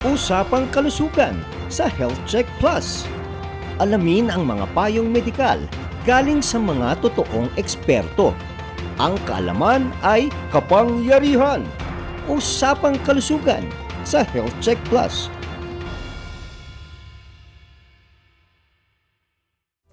Usapang kalusugan sa Health Check Plus. Alamin ang mga payong medikal galing sa mga totoong eksperto. Ang kaalaman ay kapangyarihan. Usapang kalusugan sa Health Check Plus.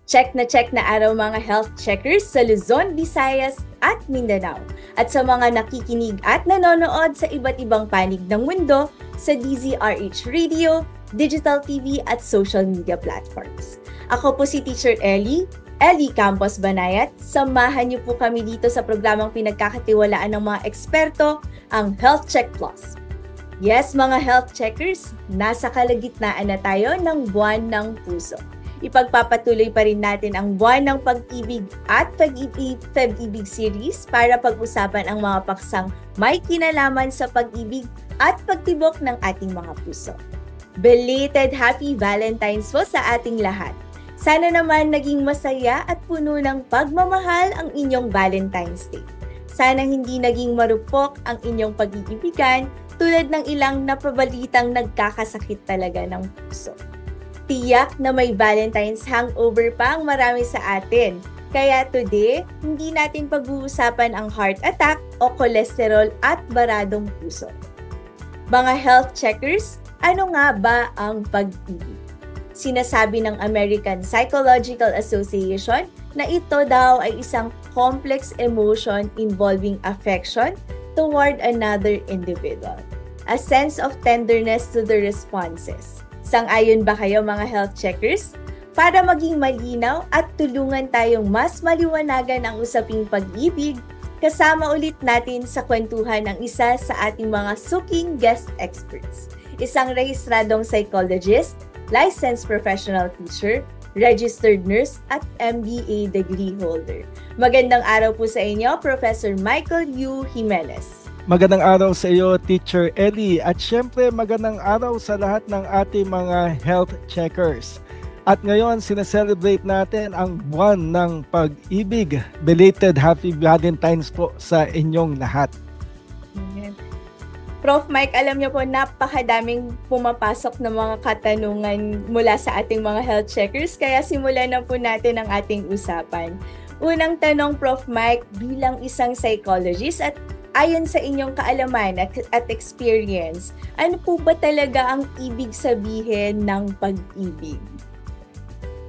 Check na araw mga health checkers sa Luzon, Visayas at Mindanao. At sa mga nakikinig at nanonood sa iba't ibang panig ng mundo sa DZRH Radio, Digital TV at social media platforms. Ako po si Teacher Ellie Campos Banayat. Samahan niyo po kami dito sa programang pinagkakatiwalaan ng mga eksperto, ang Health Check Plus. Yes mga health checkers, nasa kalagitnaan na tayo ng Buwan ng Puso. Ipagpapatuloy pa rin natin ang Buwan ng Pag-ibig at Pag-ibig series para pag-usapan ang mga paksang may kinalaman sa pag-ibig at pagtibok ng ating mga puso. Belated Happy Valentine's po sa ating lahat. Sana naman naging masaya at puno ng pagmamahal ang inyong Valentine's Day. Sana hindi naging marupok ang inyong pag-iibigan tulad ng ilang napabalitang nagkakasakit talaga ng puso. Tiyak na may Valentine's hangover pa ang marami sa atin. Kaya today, hindi natin pag-uusapan ang heart attack o cholesterol at baradong puso. Mga health checkers, ano nga ba ang pag-ibig? Sinasabi ng American Psychological Association na ito daw ay isang complex emotion involving affection toward another individual. A sense of tenderness to the responses. Sang-ayon ba kayo mga health checkers? Para maging malinaw at tulungan tayong mas maliwanagan ang usaping pag-ibig, kasama ulit natin sa kwentuhan ang isa sa ating mga suking guest experts. Isang rehistradong psychologist, licensed professional teacher, registered nurse at MBA degree holder. Magandang araw po sa inyo, Professor Michael U. Jimenez. Magandang araw sa iyo, Teacher Ellie. At syempre, magandang araw sa lahat ng ating mga health checkers. At ngayon, sineselebrate natin ang Buwan ng Pag-ibig. Belated Happy Valentine's po sa inyong lahat. Prof. Mike, alam niyo po, napakadaming pumapasok na mga katanungan mula sa ating mga health checkers. Kaya simulan na po natin ang ating usapan. Unang tanong, Prof. Mike, bilang isang psychologist at ayon sa inyong kaalaman at experience, ano po ba talaga ang ibig sabihin ng pag-ibig?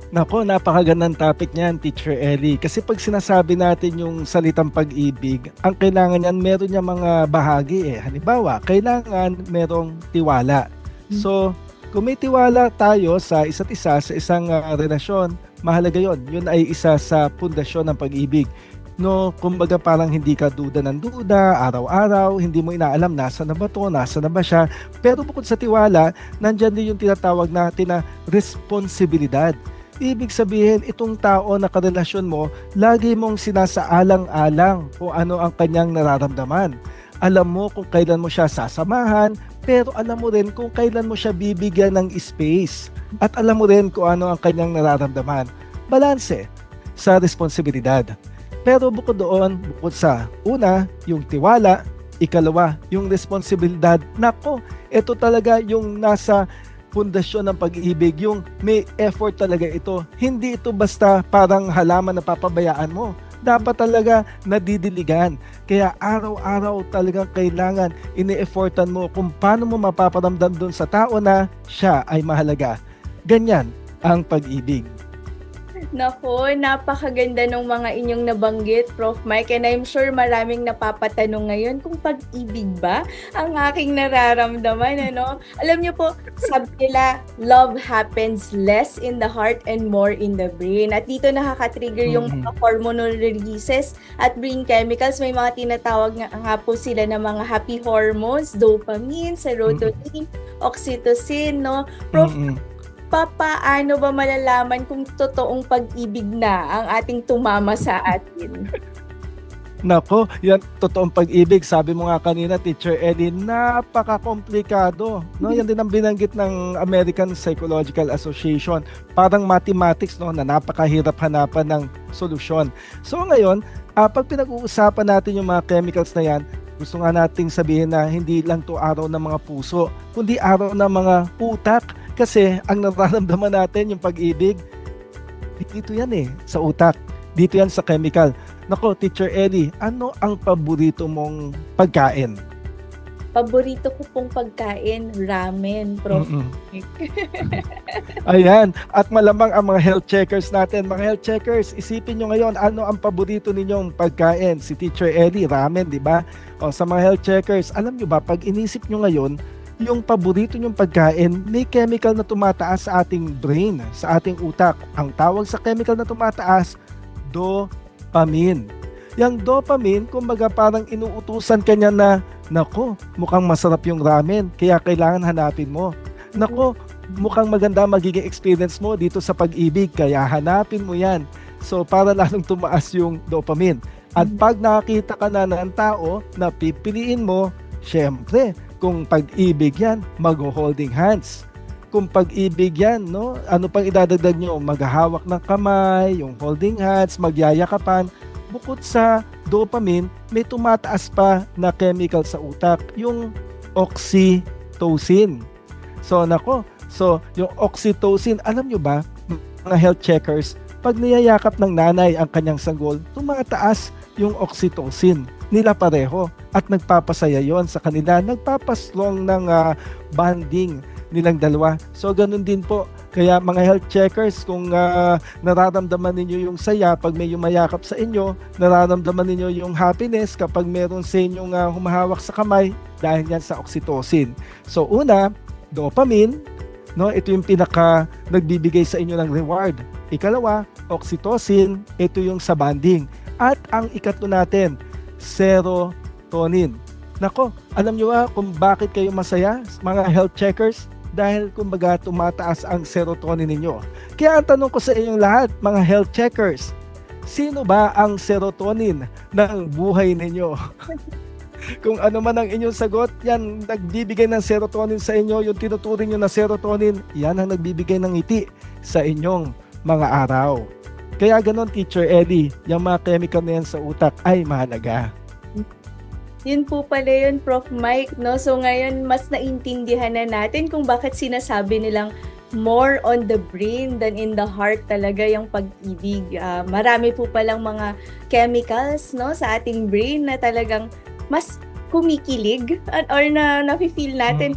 Nako, napakagandang topic niyan, Teacher Ellie. Kasi pag sinasabi natin yung salitang pag-ibig, ang kailangan niyan, meron niya mga bahagi . Halimbawa, kailangan merong tiwala. So, kung may tiwala tayo sa isa't isa, sa isang relasyon, mahalaga yon. Yun ay isa sa pundasyon ng pag-ibig. No, kumbaga parang hindi ka duda ng duda, araw-araw, hindi mo inaalam nasa na ba to, nasa na ba siya. Pero bukod sa tiwala, nandyan din yung tinatawag natin na responsibilidad. Ibig sabihin, itong tao na karelasyon mo, lagi mong sinasaalang-alang kung ano ang kanyang nararamdaman. Alam mo kung kailan mo siya sasamahan, pero alam mo rin kung kailan mo siya bibigyan ng space. At alam mo rin kung ano ang kanyang nararamdaman. Balanse sa responsibilidad. Pero bukod doon, bukod sa una, yung tiwala, ikalawa, yung responsibilidad. Nako, ito talaga yung nasa pundasyon ng pag-ibig, yung may effort talaga ito. Hindi ito basta parang halaman na papabayaan mo. Dapat talaga nadidiligan. Kaya araw-araw talagang kailangan ini-effortan mo kung paano mo mapaparamdam doon sa tao na siya ay mahalaga. Ganyan ang pag-ibig. Nako, napakaganda ng mga inyong nabanggit, Prof. Mike. And I'm sure maraming napapatanong ngayon kung pag-ibig ba ang aking nararamdaman, ano? Alam niyo po, sabi nila, love happens less in the heart and more in the brain. At dito nakaka-trigger yung mga hormonal releases at brain chemicals. May mga tinatawag nga po sila ng mga happy hormones, dopamine, serotonin, oxytocin, no? Prof, paano ba malalaman kung totoong pag-ibig na ang ating tumama sa atin? Nako, yan totoong pag-ibig. Sabi mo nga kanina, Teacher Ellie, napaka-komplikado. No? Yan din ang binanggit ng American Psychological Association. Parang mathematics, no, na napakahirap hanapan ng solusyon. So ngayon, pag pinag-uusapan natin yung mga chemicals na yan, Gusto nga nating sabihin na hindi lang to araw ng mga puso, kundi araw ng mga utak. Kasi ang nararamdaman natin, yung pag-ibig, dito yan sa utak. Dito yan sa chemical. Nako, Teacher Ellie, ano ang paborito mong pagkain? Paborito ko pong pagkain, ramen, Prof. Ayan. At malamang ang mga health checkers natin. Mga health checkers, isipin nyo ngayon, ano ang paborito ninyong pagkain? Si Teacher Ellie, ramen, di ba? O, sa mga health checkers, alam nyo ba, pag inisip nyo ngayon, yung paborito nyong pagkain, may chemical na tumataas sa ating brain, sa ating utak. Ang tawag sa chemical na tumataas, dopamine. Yung dopamine, kumbaga parang inuutusan kanya na, nako, mukhang masarap yung ramen, kaya kailangan hanapin mo. Nako, mukhang maganda magiging experience mo dito sa pag-ibig, kaya hanapin mo yan. So, para lalong tumaas yung dopamine. At pag nakakita ka na ng tao na pipiliin mo, syempre, kung pag-ibig yan, mag-holding hands. Kung pag-ibig yan, no? Ano pang idadagdag nyo? Maghahawak ng kamay, yung holding hands, magyayakapan. Bukod sa dopamine, may tumataas pa na chemical sa utak, yung oxytocin. So, yung oxytocin, alam nyo ba, mga health checkers, pag niyayakap ng nanay ang kanyang sanggol, tumataas yung oxytocin nila pareho at nagpapasaya yon sa kanila, nagpapaslong ng bonding nilang dalawa. So ganun din po, kaya mga health checkers, kung nararamdaman ninyo yung saya pag may yumayakap sa inyo, nararamdaman ninyo yung happiness kapag meron sa inyong humahawak sa kamay, dahil yan sa oxytocin. So una, dopamine, no, ito yung pinaka nagbibigay sa inyo ng reward. Ikalawa, oxytocin, ito yung sa bonding. At ang ikatlo natin, serotonin. Nako, alam nyo kung bakit kayo masaya, mga health checkers? Dahil kumbaga tumataas ang serotonin ninyo. Kaya ang tanong ko sa inyong lahat, mga health checkers, sino ba ang serotonin ng buhay ninyo? Kung ano man ang inyong sagot, yan nagbibigay ng serotonin sa inyo, yung tinuturing nyo na serotonin, yan ang nagbibigay ng ngiti sa inyong mga araw. Kaya ganon, Teacher Ellie, yung mga chemical na yan sa utak ay mahalaga. Yun po pala yun, Prof. Mike, no? So ngayon, mas naintindihan na natin kung bakit sinasabi nilang more on the brain than in the heart talaga yung pag-ibig. Marami po palang mga chemicals, no, sa ating brain na talagang mas kumikilig or na nafe-feel natin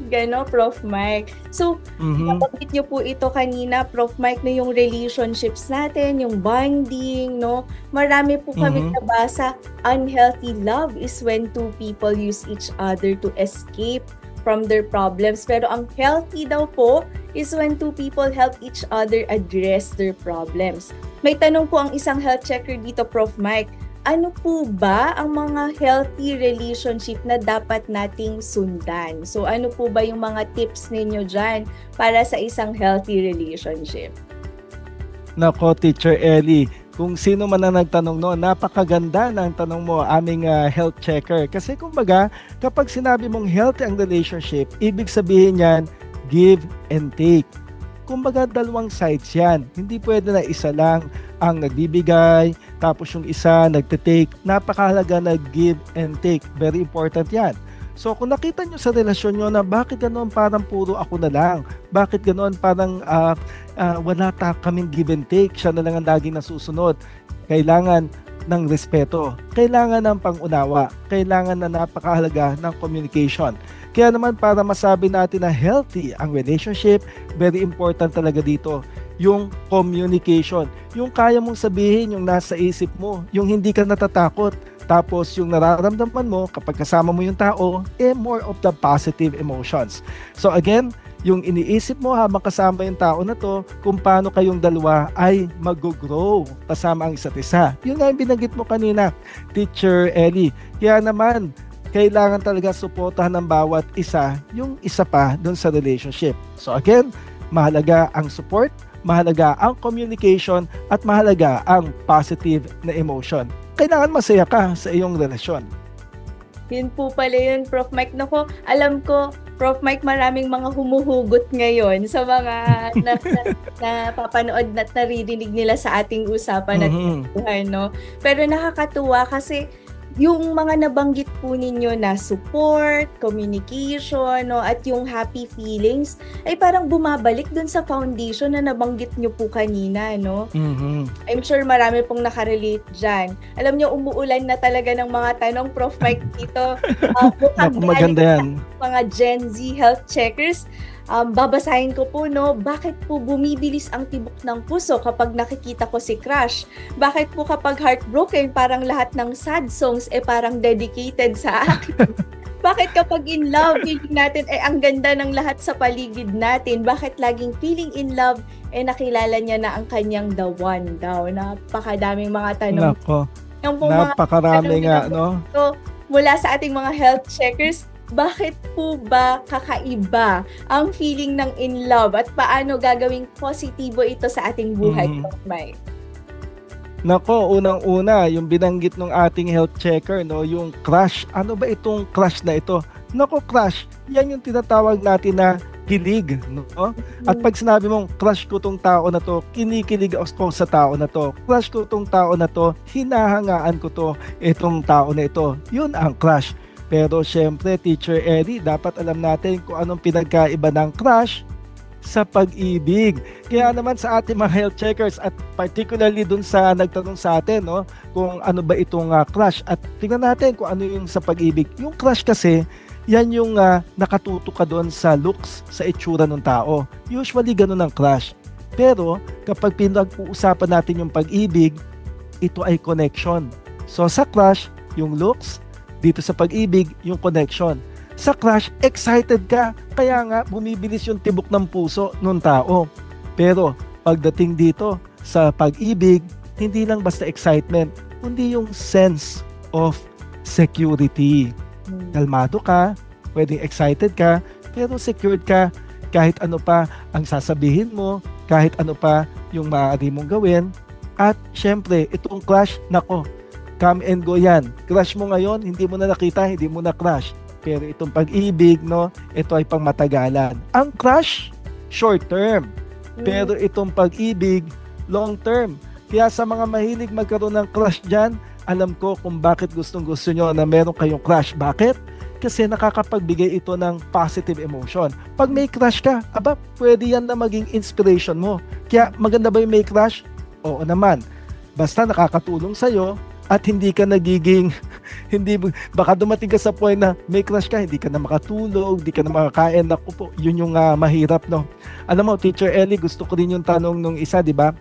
gano, Prof. Mike. So, nabanggit niyo po ito kanina, Prof. Mike, na yung relationships natin, yung bonding, no? Marami po kami nabasa, unhealthy love is when two people use each other to escape from their problems. Pero ang healthy daw po is when two people help each other address their problems. May tanong po ang isang health checker dito, Prof. Mike. Ano po ba ang mga healthy relationship na dapat nating sundan? So ano po ba yung mga tips ninyo dyan para sa isang healthy relationship? Nako, Teacher Ellie, kung sino man ang nagtanong napakaganda ng tanong mo, aming health checker. Kasi kumbaga, kapag sinabi mong healthy ang relationship, ibig sabihin yan, give and take. Kumbaga, dalawang sides yan. Hindi pwede na isa lang ang nagbibigay, tapos yung isa nagte-take. Napakahalaga na give and take. Very important yan. So kung nakita nyo sa relasyon nyo na bakit ganoon parang puro ako na lang, bakit ganoon parang wala kaming give and take, siya na lang ang laging nasusunod, kailangan ng respeto, kailangan ng pangunawa, kailangan na napakahalaga ng communication. Kaya naman para masabi natin na healthy ang relationship, very important talaga dito yung communication. Yung kaya mong sabihin, yung nasa isip mo, yung hindi ka natatakot. Tapos yung nararamdaman mo kapag kasama mo yung tao, more of the positive emotions. So again, yung iniisip mo habang kasama yung tao na to, kung paano kayong dalawa ay mag-grow kasama ang isa't isa. Yun nga yung binanggit mo kanina, Teacher Ellie. Kaya naman, kailangan talaga suportahan ng bawat isa yung isa pa doon sa relationship. So again, mahalaga ang support, mahalaga ang communication, at mahalaga ang positive na emotion. Kailangan masaya ka sa iyong relasyon. Yun po pala yun, Prof. Mike. Naku, alam ko, Prof. Mike, maraming mga humuhugot ngayon sa mga napapanood at naririnig nila sa ating usapan at no? Pero nakakatuwa kasi yung mga nabanggit po ninyo na support, communication, no, at yung happy feelings ay parang bumabalik dun sa foundation na nabanggit nyo po kanina, no? Mhm. I'm sure marami pong nakarelate dyan. Alam nyo, umuulan na talaga ng mga tanong, Prof. Mike, dito. Mukhang Naku, maganda yan. mga Gen Z health checkers. Babasahin ko po, no, bakit po bumibilis ang tibok ng puso kapag nakikita ko si crush? Bakit po kapag heartbroken, parang lahat ng sad songs parang dedicated sa akin? Bakit kapag in love, feeling natin ang ganda ng lahat sa paligid natin? Bakit laging feeling in love, nakilala niya na ang kanyang the one daw? Napakadaming mga tanong. Nako, Yung po mga napakarami tanong nga, na po no? ito, mula sa ating mga health checkers, bakit po ba kakaiba ang feeling ng in love at paano gagawing positibo ito sa ating buhay, Prof. Mike? Nako, unang-una, yung binanggit ng ating health checker, no, yung crush. Ano ba itong crush na ito? Nako, crush, yan yung tinatawag natin na kilig, no? At pag sinabi mong crush ko tong tao na to, kinikilig ako sa tao na to. Crush ko tong tao na to, hinahangaan ko to, itong tao na ito. Yun ang crush. Pero syempre, Teacher Ellie, dapat alam natin kung anong pinagkaiba ng crush sa pag-ibig. Kaya naman sa ating mga health checkers at particularly dun sa nagtanong sa atin, no, kung ano ba itong crush, at tingnan natin kung ano yung sa pag-ibig. Yung crush kasi, yan yung nakatuto ka doon sa looks, sa itsura ng tao. Usually ganun ang crush. Pero kapag pinag-uusapan natin yung pag-ibig, ito ay connection. So sa crush, yung looks, dito sa pag-ibig, yung connection. Sa crush, excited ka. Kaya nga, bumibilis yung tibok ng puso ng tao. Pero, pagdating dito sa pag-ibig, hindi lang basta excitement, kundi yung sense of security. Kalmado ka, pwedeng excited ka, pero secured ka kahit ano pa ang sasabihin mo, kahit ano pa yung maaari mong gawin. At syempre, itong crush, nako, come and go yan. Crush mo ngayon, hindi mo na nakita, hindi mo na crush. Pero itong pag-ibig, no, ito ay pangmatagalan. Ang crush, short term. Pero itong pag-ibig, long term. Kaya sa mga mahilig magkaroon ng crush dyan, alam ko kung bakit gustong-gusto nyo na meron kayong crush. Bakit? Kasi nakakapagbigay ito ng positive emotion. Pag may crush ka, aba, pwede yan na maging inspiration mo. Kaya maganda ba yung may crush? Oo naman. Basta nakakatulong sa'yo, at hindi ka nagiging, baka dumating ka sa point na may crush ka, hindi ka na makatulog, hindi ka na makakain. Naku po, yun yung mahirap, no? Alam mo, Teacher Ellie, gusto ko rin yung tanong nung isa, di ba?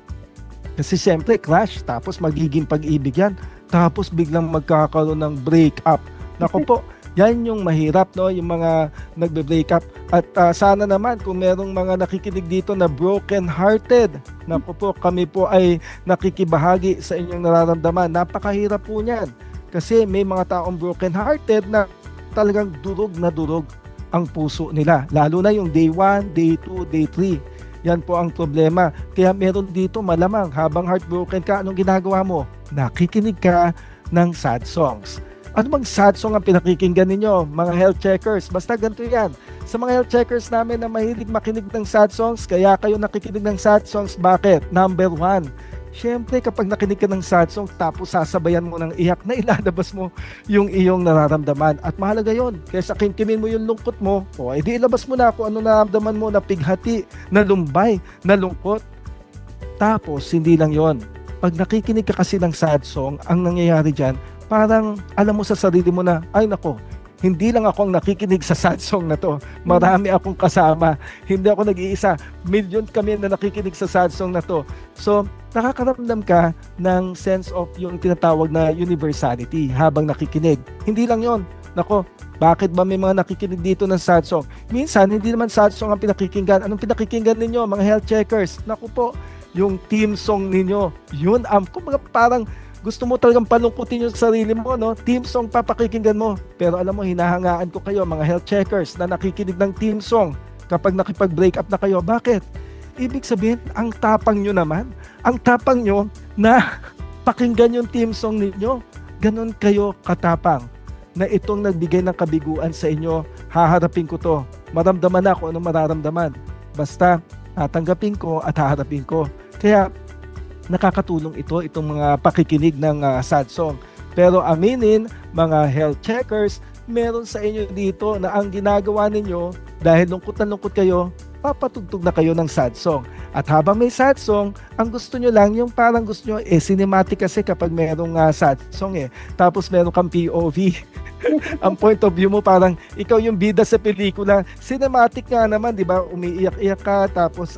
Kasi siyempre, crush, tapos magiging pag-ibig yan, tapos biglang magkakaroon ng break-up. Naku po, yan yung mahirap, no? Yung mga nagbe-break up. At sana naman kung merong mga nakikinig dito na broken-hearted, naku po, kami po ay nakikibahagi sa inyong nararamdaman. Napakahirap po niyan. Kasi may mga taong broken-hearted na talagang durog na durog ang puso nila. Lalo na yung day 1, day 2, day 3. Yan po ang problema. Kaya meron dito malamang habang heartbroken ka, anong ginagawa mo? Nakikinig ka ng sad songs. Ano bang sad song ang pinakikinggan ninyo, mga health checkers? Basta ganito yan. Sa mga health checkers namin na mahilig makinig ng sad songs, kaya kayo nakikinig ng sad songs, bakit? Number 1, syempre kapag nakinig ka ng sad song, tapos sasabayan mo ng iyak, na ilalabas mo yung iyong nararamdaman. At mahalaga yon. Kaysa kimkimin mo yung lungkot mo, o edi ilabas mo na kung ano nararamdaman mo, na pighati, na lumbay, na lungkot. Tapos, hindi lang yon. Pag nakikinig ka kasi ng sad song, ang nangyayari dyan, parang alam mo sa sarili mo na, ay nako, hindi lang ako ang nakikinig sa sad song na to. Marami akong kasama. Hindi ako nag-iisa. Million kami na nakikinig sa sad song na to. So, nakakaramdam ka ng sense of yung tinatawag na universality habang nakikinig. Hindi lang yon. Nako, bakit ba may mga nakikinig dito ng sad song? Minsan, hindi naman sad song ang pinakikinggan. Anong pinakikinggan ninyo, mga health checkers? Naku po, yung team song ninyo. Yun, kumbaga parang gusto mo talagang palungkutin yung sarili mo, no? Team song papakikinggan mo. Pero alam mo, hinahangaan ko kayo, mga health checkers na nakikinig ng team song kapag nakipag-break up na kayo. Bakit? Ibig sabihin, ang tapang nyo naman. Ang tapang nyo na pakinggan yung team song ninyo. Ganon kayo katapang na itong nagbigay ng kabiguan sa inyo. Haharapin ko to. Maramdaman na kung anong mararamdaman. Basta, tatanggapin ko at haharapin ko. Kaya, nakakatulong itong mga pakikinig ng sad song. Pero aminin, mga health checkers, meron sa inyo dito na ang ginagawa ninyo dahil lungkot na lungkot kayo, papatugtog na kayo ng sad song. At habang may sad song, ang gusto nyo lang, yung parang gusto nyo, cinematic kasi kapag merong sad song Tapos meron kang POV. Ang point of view mo parang ikaw yung bida sa pelikula. Cinematic nga naman, di ba? Umiiyak-iyak ka, tapos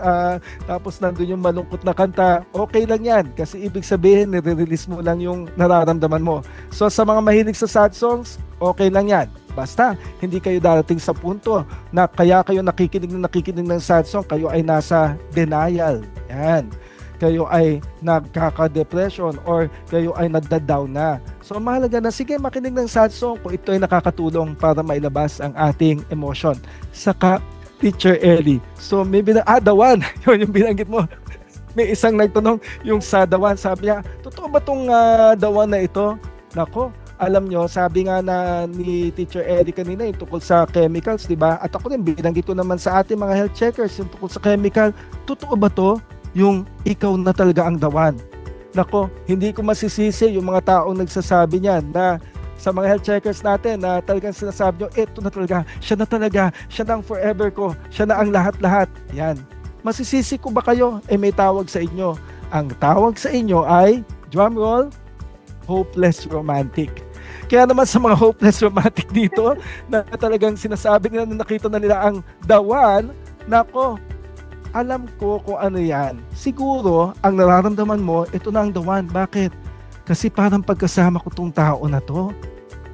nandun yung malungkot na kanta. Okay lang yan, kasi ibig sabihin, nire-release mo lang yung nararamdaman mo. So sa mga mahilig sa sad songs, okay lang yan. Basta, hindi kayo darating sa punto na kaya kayo nakikinig ng sad song, kayo ay nasa denial. Yan. Kayo ay nagkaka-depression or kayo ay nagda-down na. So mahalaga na, sige, makinig ng sad song kung ito ay nakakatulong para mailabas ang ating emotion. Saka, Teacher Ellie. So maybe the one, yun yung binanggit mo. May isang nagtanong, yung sa the one, sabi niya, totoo ba itong the one na ito? Nako, alam nyo, sabi nga na ni Teacher Ellie kanina yung tungkol sa chemicals, di ba? At ako rin, binanggit ko naman sa ating mga health checkers yung tungkol sa chemical. Totoo ba to? Yung ikaw na talaga ang the one. Nako, hindi ko masisisi yung mga taong nagsasabi niyan na sa mga health checkers natin na talagang sinasabi nyo, eto na talaga, siya na ang forever ko, siya na ang lahat-lahat. Yan. Masisisi ko ba kayo? May tawag sa inyo. Ang tawag sa inyo ay, drumroll, hopeless romantic. Kaya naman sa mga hopeless romantic dito na talagang sinasabi nila na nakita na nila ang the one, nako, alam ko kung ano yan. Siguro, ang nararamdaman mo, ito na ang the one. Bakit? Kasi parang pagkasama ko tong tao na to,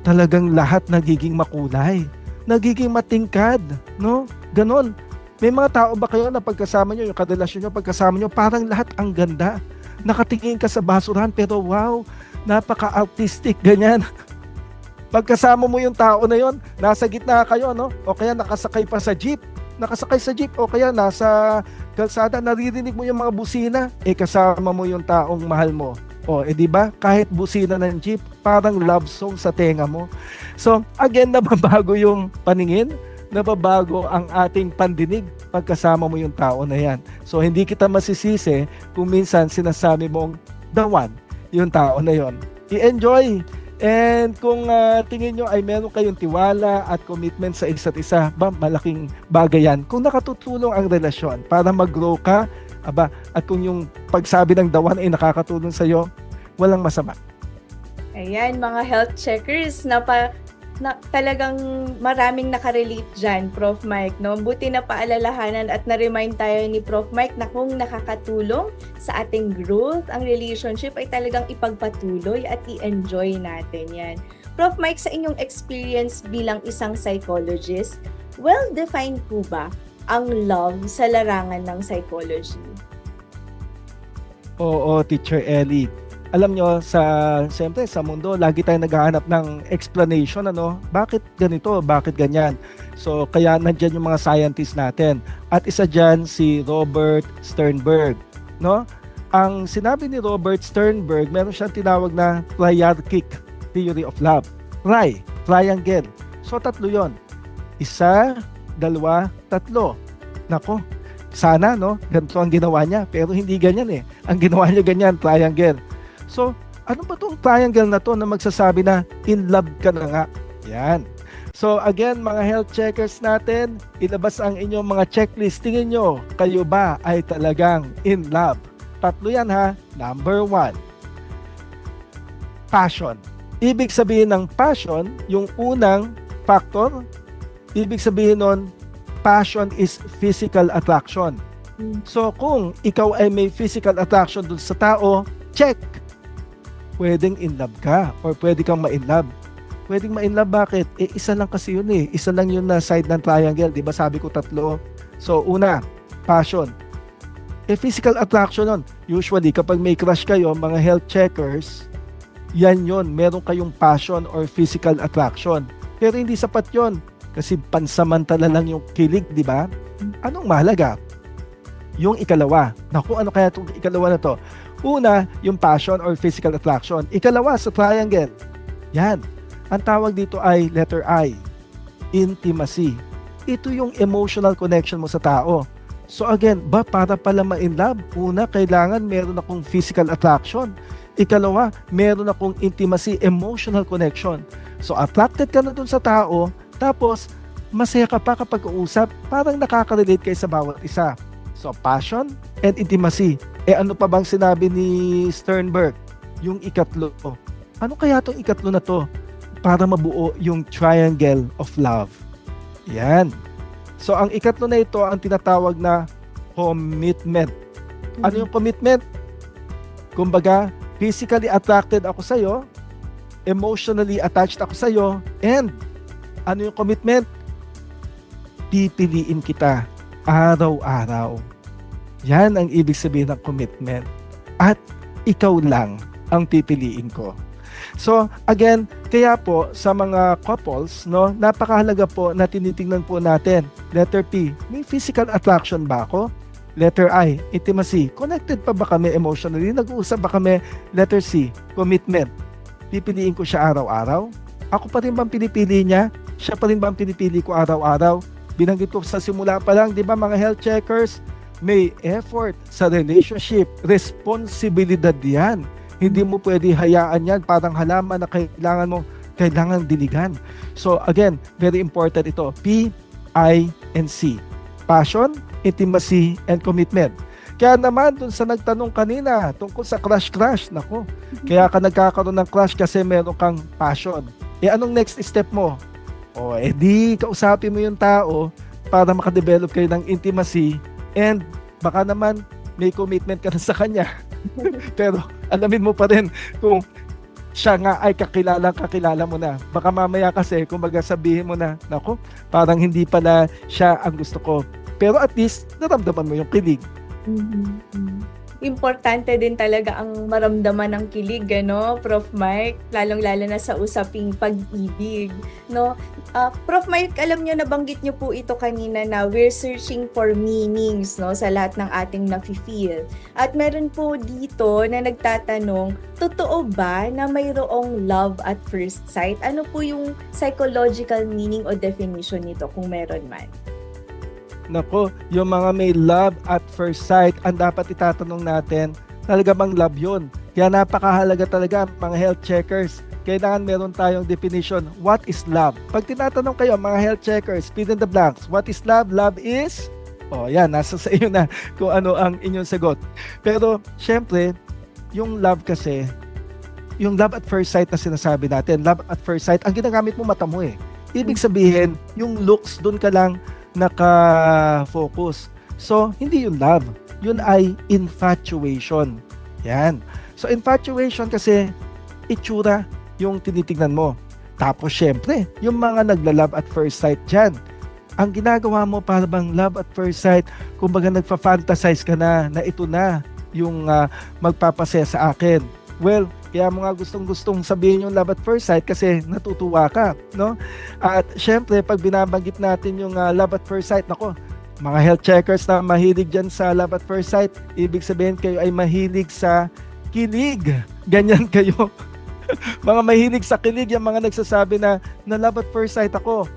talagang lahat nagiging makulay. Nagiging matingkad. No? Ganon. May mga tao ba kayo na pagkasama nyo, yung karelasyon nyo, pagkasama nyo, parang lahat ang ganda. Nakatingin ka sa basurahan, pero wow, napaka-artistic, ganyan. Pagkasama mo yung tao na yon, nasa gitna kayo, no? O kaya nakasakay pa sa jeep. O kaya nasa kalsada, naririnig mo yung mga busina, kasama mo yung taong mahal mo. Di ba? Kahit busina ng jeep, parang love song sa tenga mo. So, again, nababago yung paningin, nababago ang ating pandinig pagkasama mo yung tao na yan. So, hindi kita masisisi kung minsan sinasabi mong the one, yung tao na yon. I-enjoy. And kung tingin nyo ay meron kayong tiwala at commitment sa isa't isa, malaking bagay yan. Kung nakatutulong ang relasyon para mag-grow ka, at kung yung pagsabi ng the one ay nakakatulong sa'yo, walang masama. Ayan, mga health checkers, talagang maraming nakarelate dyan, Prof. Mike. No? Buti na paalalahanan at na-remind tayo ni Prof. Mike na kung nakakatulong sa ating growth, ang relationship ay talagang ipagpatuloy at i-enjoy natin yan. Prof. Mike, sa inyong experience bilang isang psychologist, well-defined po ba ang love sa larangan ng psychology? Oo, Teacher Ellie. Alam nyo, siyempre sa mundo, lagi tayong naghahanap ng explanation, bakit ganito, bakit ganyan. So, kaya nandyan yung mga scientists natin. At isa dyan si Robert Sternberg, no? Ang sinabi ni Robert Sternberg, meron siyang tinawag na triarchic theory of love. Triangle. So, tatlo yon. Isa, dalawa, tatlo. Nako, sana, ganito ang ginawa niya. Pero hindi ganyan Ang ginawa niya ganyan, triangle. So, ano ba tong triangle na to na magsasabi na in love ka na nga? Yan. So, again, mga health checkers natin, ilabas ang inyong mga checklist. Tingin nyo, kayo ba ay talagang in love? Tatlo yan ha. Number 1, passion. Ibig sabihin ng passion, yung unang factor, ibig sabihin nun, passion is physical attraction. So, kung ikaw ay may physical attraction dun sa tao, check. Pwedeng in love ka or pwede kang ma-in love. Pwedeng ma-in love, bakit? Isa lang kasi yun Isa lang yun na side ng triangle. Di ba sabi ko tatlo? So, una, passion. Physical attraction nun. Usually, kapag may crush kayo, mga health checkers, yan yun. Meron kayong passion or physical attraction. Pero hindi sapat yun. Kasi pansamantala lang yung kilig, di ba? Anong mahalaga? Yung ikalawa. Naku, ano kaya itong ikalawa na to? Una, yung passion or physical attraction. Ikalawa, sa triangle. Yan. Ang tawag dito ay letter I. Intimacy. Ito yung emotional connection mo sa tao. So again, para pala ma-in love, una, kailangan meron akong physical attraction. Ikalawa, meron akong intimacy, emotional connection. So attracted ka na dun sa tao, tapos masaya ka pa kapag usap, parang nakaka-relate kayo sa bawat isa. So passion and intimacy. Ano pa bang sinabi ni Sternberg? Yung ikatlo. Ano kaya tong ikatlo na to? Para mabuo yung triangle of love. Yan. So ang ikatlo na ito ang tinatawag na commitment. Ano yung commitment? Kumbaga, physically attracted ako sa'yo, emotionally attached ako sa'yo, and ano yung commitment? Pipiliin kita araw-araw. Yan ang ibig sabihin ng commitment. At ikaw lang ang pipiliin ko. So, again, kaya po sa mga couples, no, napakahalaga po na tinitingnan po natin. Letter P, may physical attraction ba ako? Letter I, intimacy. Connected pa ba kami emotionally? Nag-uusap ba kami? Letter C, commitment. Pipiliin ko siya araw-araw? Ako pa rin bang pinipili niya? Siya pa rin bang pinipili ko araw-araw? Binanggit ko sa simula pa lang, di ba mga health checkers? May effort sa relationship. Responsibilidad yan. Hindi mo pwede hayaan yan. Parang halaman na kailangan diligan. So again, very important ito. P, I, and C. Passion, intimacy, and commitment. Kaya naman dun sa nagtanong kanina tungkol sa crush, nako. Kaya ka nagkakaroon ng crush kasi meron kang passion. Anong next step mo? Di kausapin mo yung tao para makadevelop kayo ng intimacy and baka naman may commitment ka na sa kanya. Pero alamin mo pa rin kung siya nga ay kakilala mo na. Baka mamaya kasi kung sabihin mo na, nako, parang hindi pala siya ang gusto ko. Pero at least naramdaman mo yung kilig. Importante din talaga ang maramdaman ng kilig, Prof. Mike, lalong-lalo na sa usaping pag-ibig, no? Prof. Mike, alam nyo, nabanggit nyo po ito kanina na we're searching for meanings, no, sa lahat ng ating nafe-feel. At meron po dito na nagtatanong, totoo ba na mayroong love at first sight? Ano po yung psychological meaning o definition nito kung meron man? Nako, yung mga may love at first sight, ang dapat itatanong natin, talaga bang love yun? Kaya napakahalaga talaga mga health checkers. Kailangan meron tayong definition. What is love? Pag tinatanong kayo mga health checkers, fill in the blanks. What is love? Love is? Yan, nasa sa iyo na kung ano ang inyong sagot. Pero, syempre, yung love kasi, yung love at first sight na sinasabi natin, love at first sight, ang ginagamit mo mata mo eh. Ibig sabihin, yung looks, dun ka lang naka-focus. So, hindi yun love. Yun ay infatuation. Yan. So, infatuation kasi itsura yung tinitignan mo. Tapos, syempre, yung mga nagla-love at first sight dyan, ang ginagawa mo para bang love at first sight, kumbaga nagpa-fantasize ka na ito na yung magpapasaya sa akin. Well, kaya mo nga gustong sabihin yung love at first sight kasi natutuwa ka, no? At syempre, pag binabanggit natin yung love at first sight, nako, mga health checkers na mahilig dyan sa love at first sight, ibig sabihin kayo ay mahilig sa kilig. Ganyan kayo. Mga mahilig sa kilig, yung mga nagsasabi na love at first sight ako.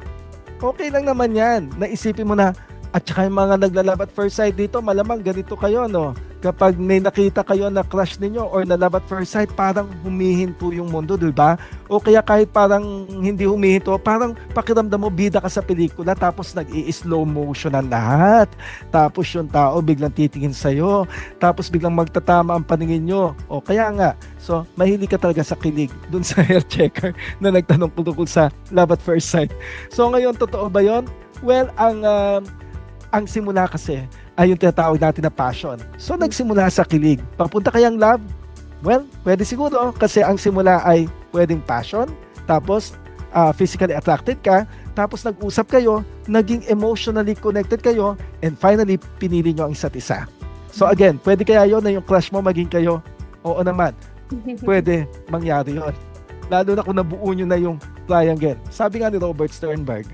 Okay lang naman yan. Naisipin mo na, at saka yung mga nagla-love at first sight dito, malamang ganito kayo, no? Kapag may nakita kayo na crush ninyo or na love at first sight, parang humihinto yung mundo, di ba? O kaya kahit parang hindi humihinto, parang pakiramdam mo bida ka sa pelikula tapos nag-i-slow motion ang lahat. Tapos yung tao biglang titingin sa'yo. Tapos biglang magtatama ang paningin nyo. O kaya nga, so mahilig ka talaga sa kilig dun sa health checker na nagtanong tungkol sa love at first sight. So ngayon, totoo ba yon? Well, ang simula kasi ay yung tinatawag natin na passion. So, nagsimula sa kilig. Papunta kayang love? Well, pwede siguro kasi ang simula ay pwedeng passion, tapos physically attracted ka, tapos nag-usap kayo, naging emotionally connected kayo, and finally, pinili nyo ang isa't isa. So again, pwede kaya yun na yung crush mo maging kayo? Oo naman. Pwede mangyari yun. Lalo na kung nabuo nyo na yung triangle. Sabi nga ni Robert Sternberg,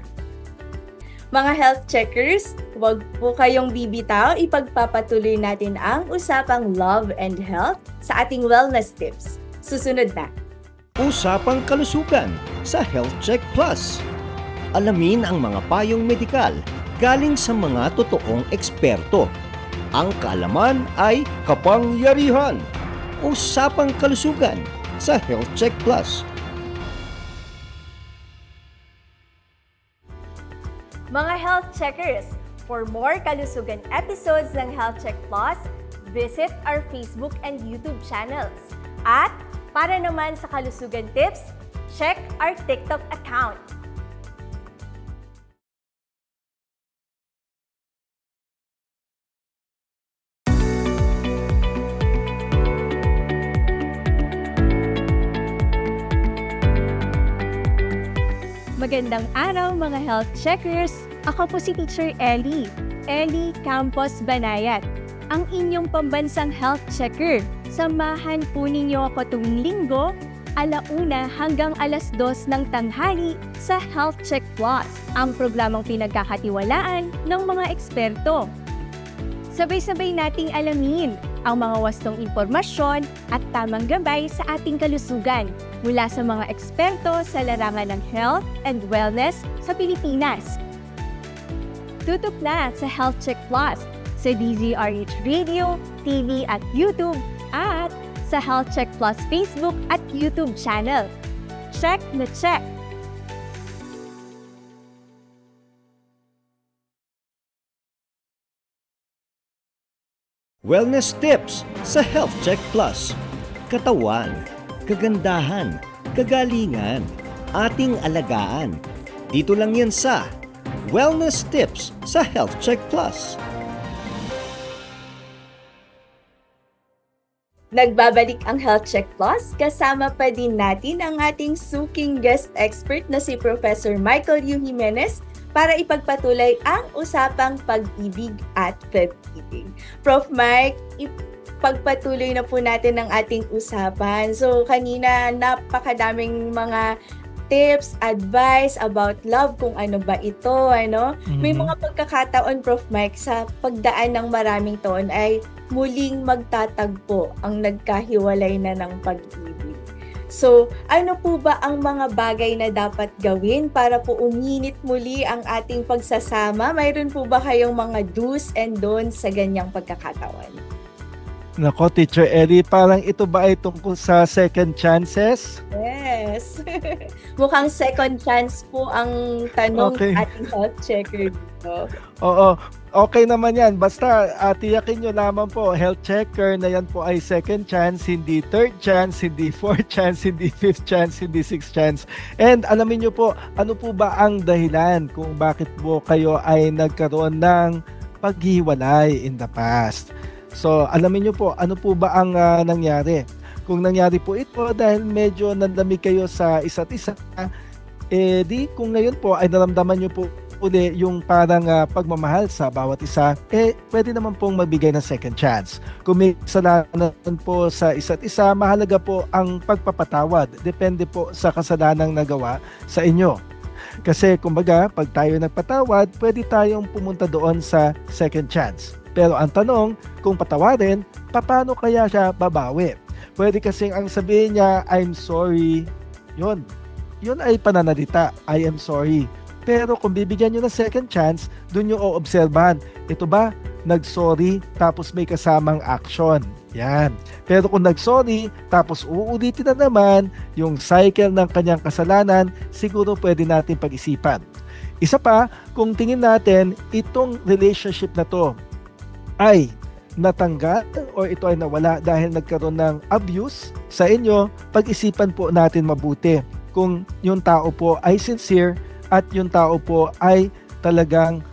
mga health checkers, huwag po kayong bibitaw, ipagpapatuloy natin ang usapang love and health sa ating wellness tips. Susunod na. Usapang kalusugan sa Health Check Plus. Alamin ang mga payong medikal galing sa mga totoong eksperto. Ang kaalaman ay kapangyarihan. Usapang Kalusugan sa Health Check Plus. Mga health checkers, for more kalusugan episodes ng Health Check Plus, visit our Facebook and YouTube channels. At para naman sa kalusugan tips, check our TikTok account. Magandang araw mga health checkers! Ako po si Teacher Ellie Campos Banayat, ang inyong pambansang health checker. Samahan po ninyo ako tuwing linggo, 1:00 hanggang 2:00 ng tanghali sa Health Check Plus, ang programang pinagkakatiwalaan ng mga eksperto. Sabay-sabay nating alamin ang mga wastong impormasyon at tamang gabay sa ating kalusugan mula sa mga eksperto sa larangan ng health and wellness sa Pilipinas. Tutok na sa Health Check Plus sa DZRH Radio, TV at YouTube at sa Health Check Plus Facebook at YouTube channel. Check na check! Wellness tips sa Health Check Plus. Katawan, kagandahan, kagalingan, ating alagaan. Dito lang yan sa Wellness tips sa Health Check Plus. Nagbabalik ang Health Check Plus, kasama pa din natin ang ating suking guest expert na si Professor Michael U. Jimenez para ipagpatuloy ang usapang pag-ibig at pag-ibig. Prof. Mike, ipagpatuloy na po natin ang ating usapan. So kanina napakadaming mga tips, advice about love, kung ano ba ito, ano? May mga pagkakataon, Prof. Mike, sa pagdaan ng maraming taon ay muling magtatagpo ang nagkahiwalay na ng pag-ibig. So, ano po ba ang mga bagay na dapat gawin para po uminit muli ang ating pagsasama? Mayroon po ba kayong mga do's and don'ts sa ganyang pagkakataon? Nako, Teacher Ellie, parang ito ba ay tungkol sa second chances? Yes. Mukhang second chance po ang tanong Okay. ating health checker dito. Oo, okay naman yan. Basta tiyakin nyo lamang po, health checker na yan po ay second chance, hindi third chance, hindi fourth chance, hindi fifth chance, hindi sixth chance. And alamin nyo po, ano po ba ang dahilan kung bakit po kayo ay nagkaroon ng paghiwalay in the past? So, alamin nyo po, ano po ba ang nangyari? Kung nangyari po ito dahil medyo nanlamig kayo sa isa't isa, di kung ngayon po ay naramdaman nyo po uli yung parang pagmamahal sa bawat isa, pwede naman pong magbigay ng second chance. Kung may kasalanan po sa isa't isa, mahalaga po ang pagpapatawad. Depende po sa kasalanang nagawa sa inyo. Kasi kumbaga, pag tayo nagpatawad, pwede tayong pumunta doon sa second chance. Pero ang tanong, kung patawarin, paano kaya siya babawi? Pwede kasing ang sabihin niya, I'm sorry. Yun ay pananalita, I am sorry. Pero kung bibigyan nyo ng second chance, dun nyo o-obserbahan. Ito ba, nag-sorry tapos may kasamang action? Yan. Pero kung nag-sorry tapos uulitin na naman yung cycle ng kanyang kasalanan, siguro pwede natin pag-isipan. Isa pa, kung tingin natin, itong relationship na to ay natanggal o ito ay nawala dahil nagkaroon ng abuse sa inyo, pag-isipan po natin mabuti kung yung tao po ay sincere at yung tao po ay talagang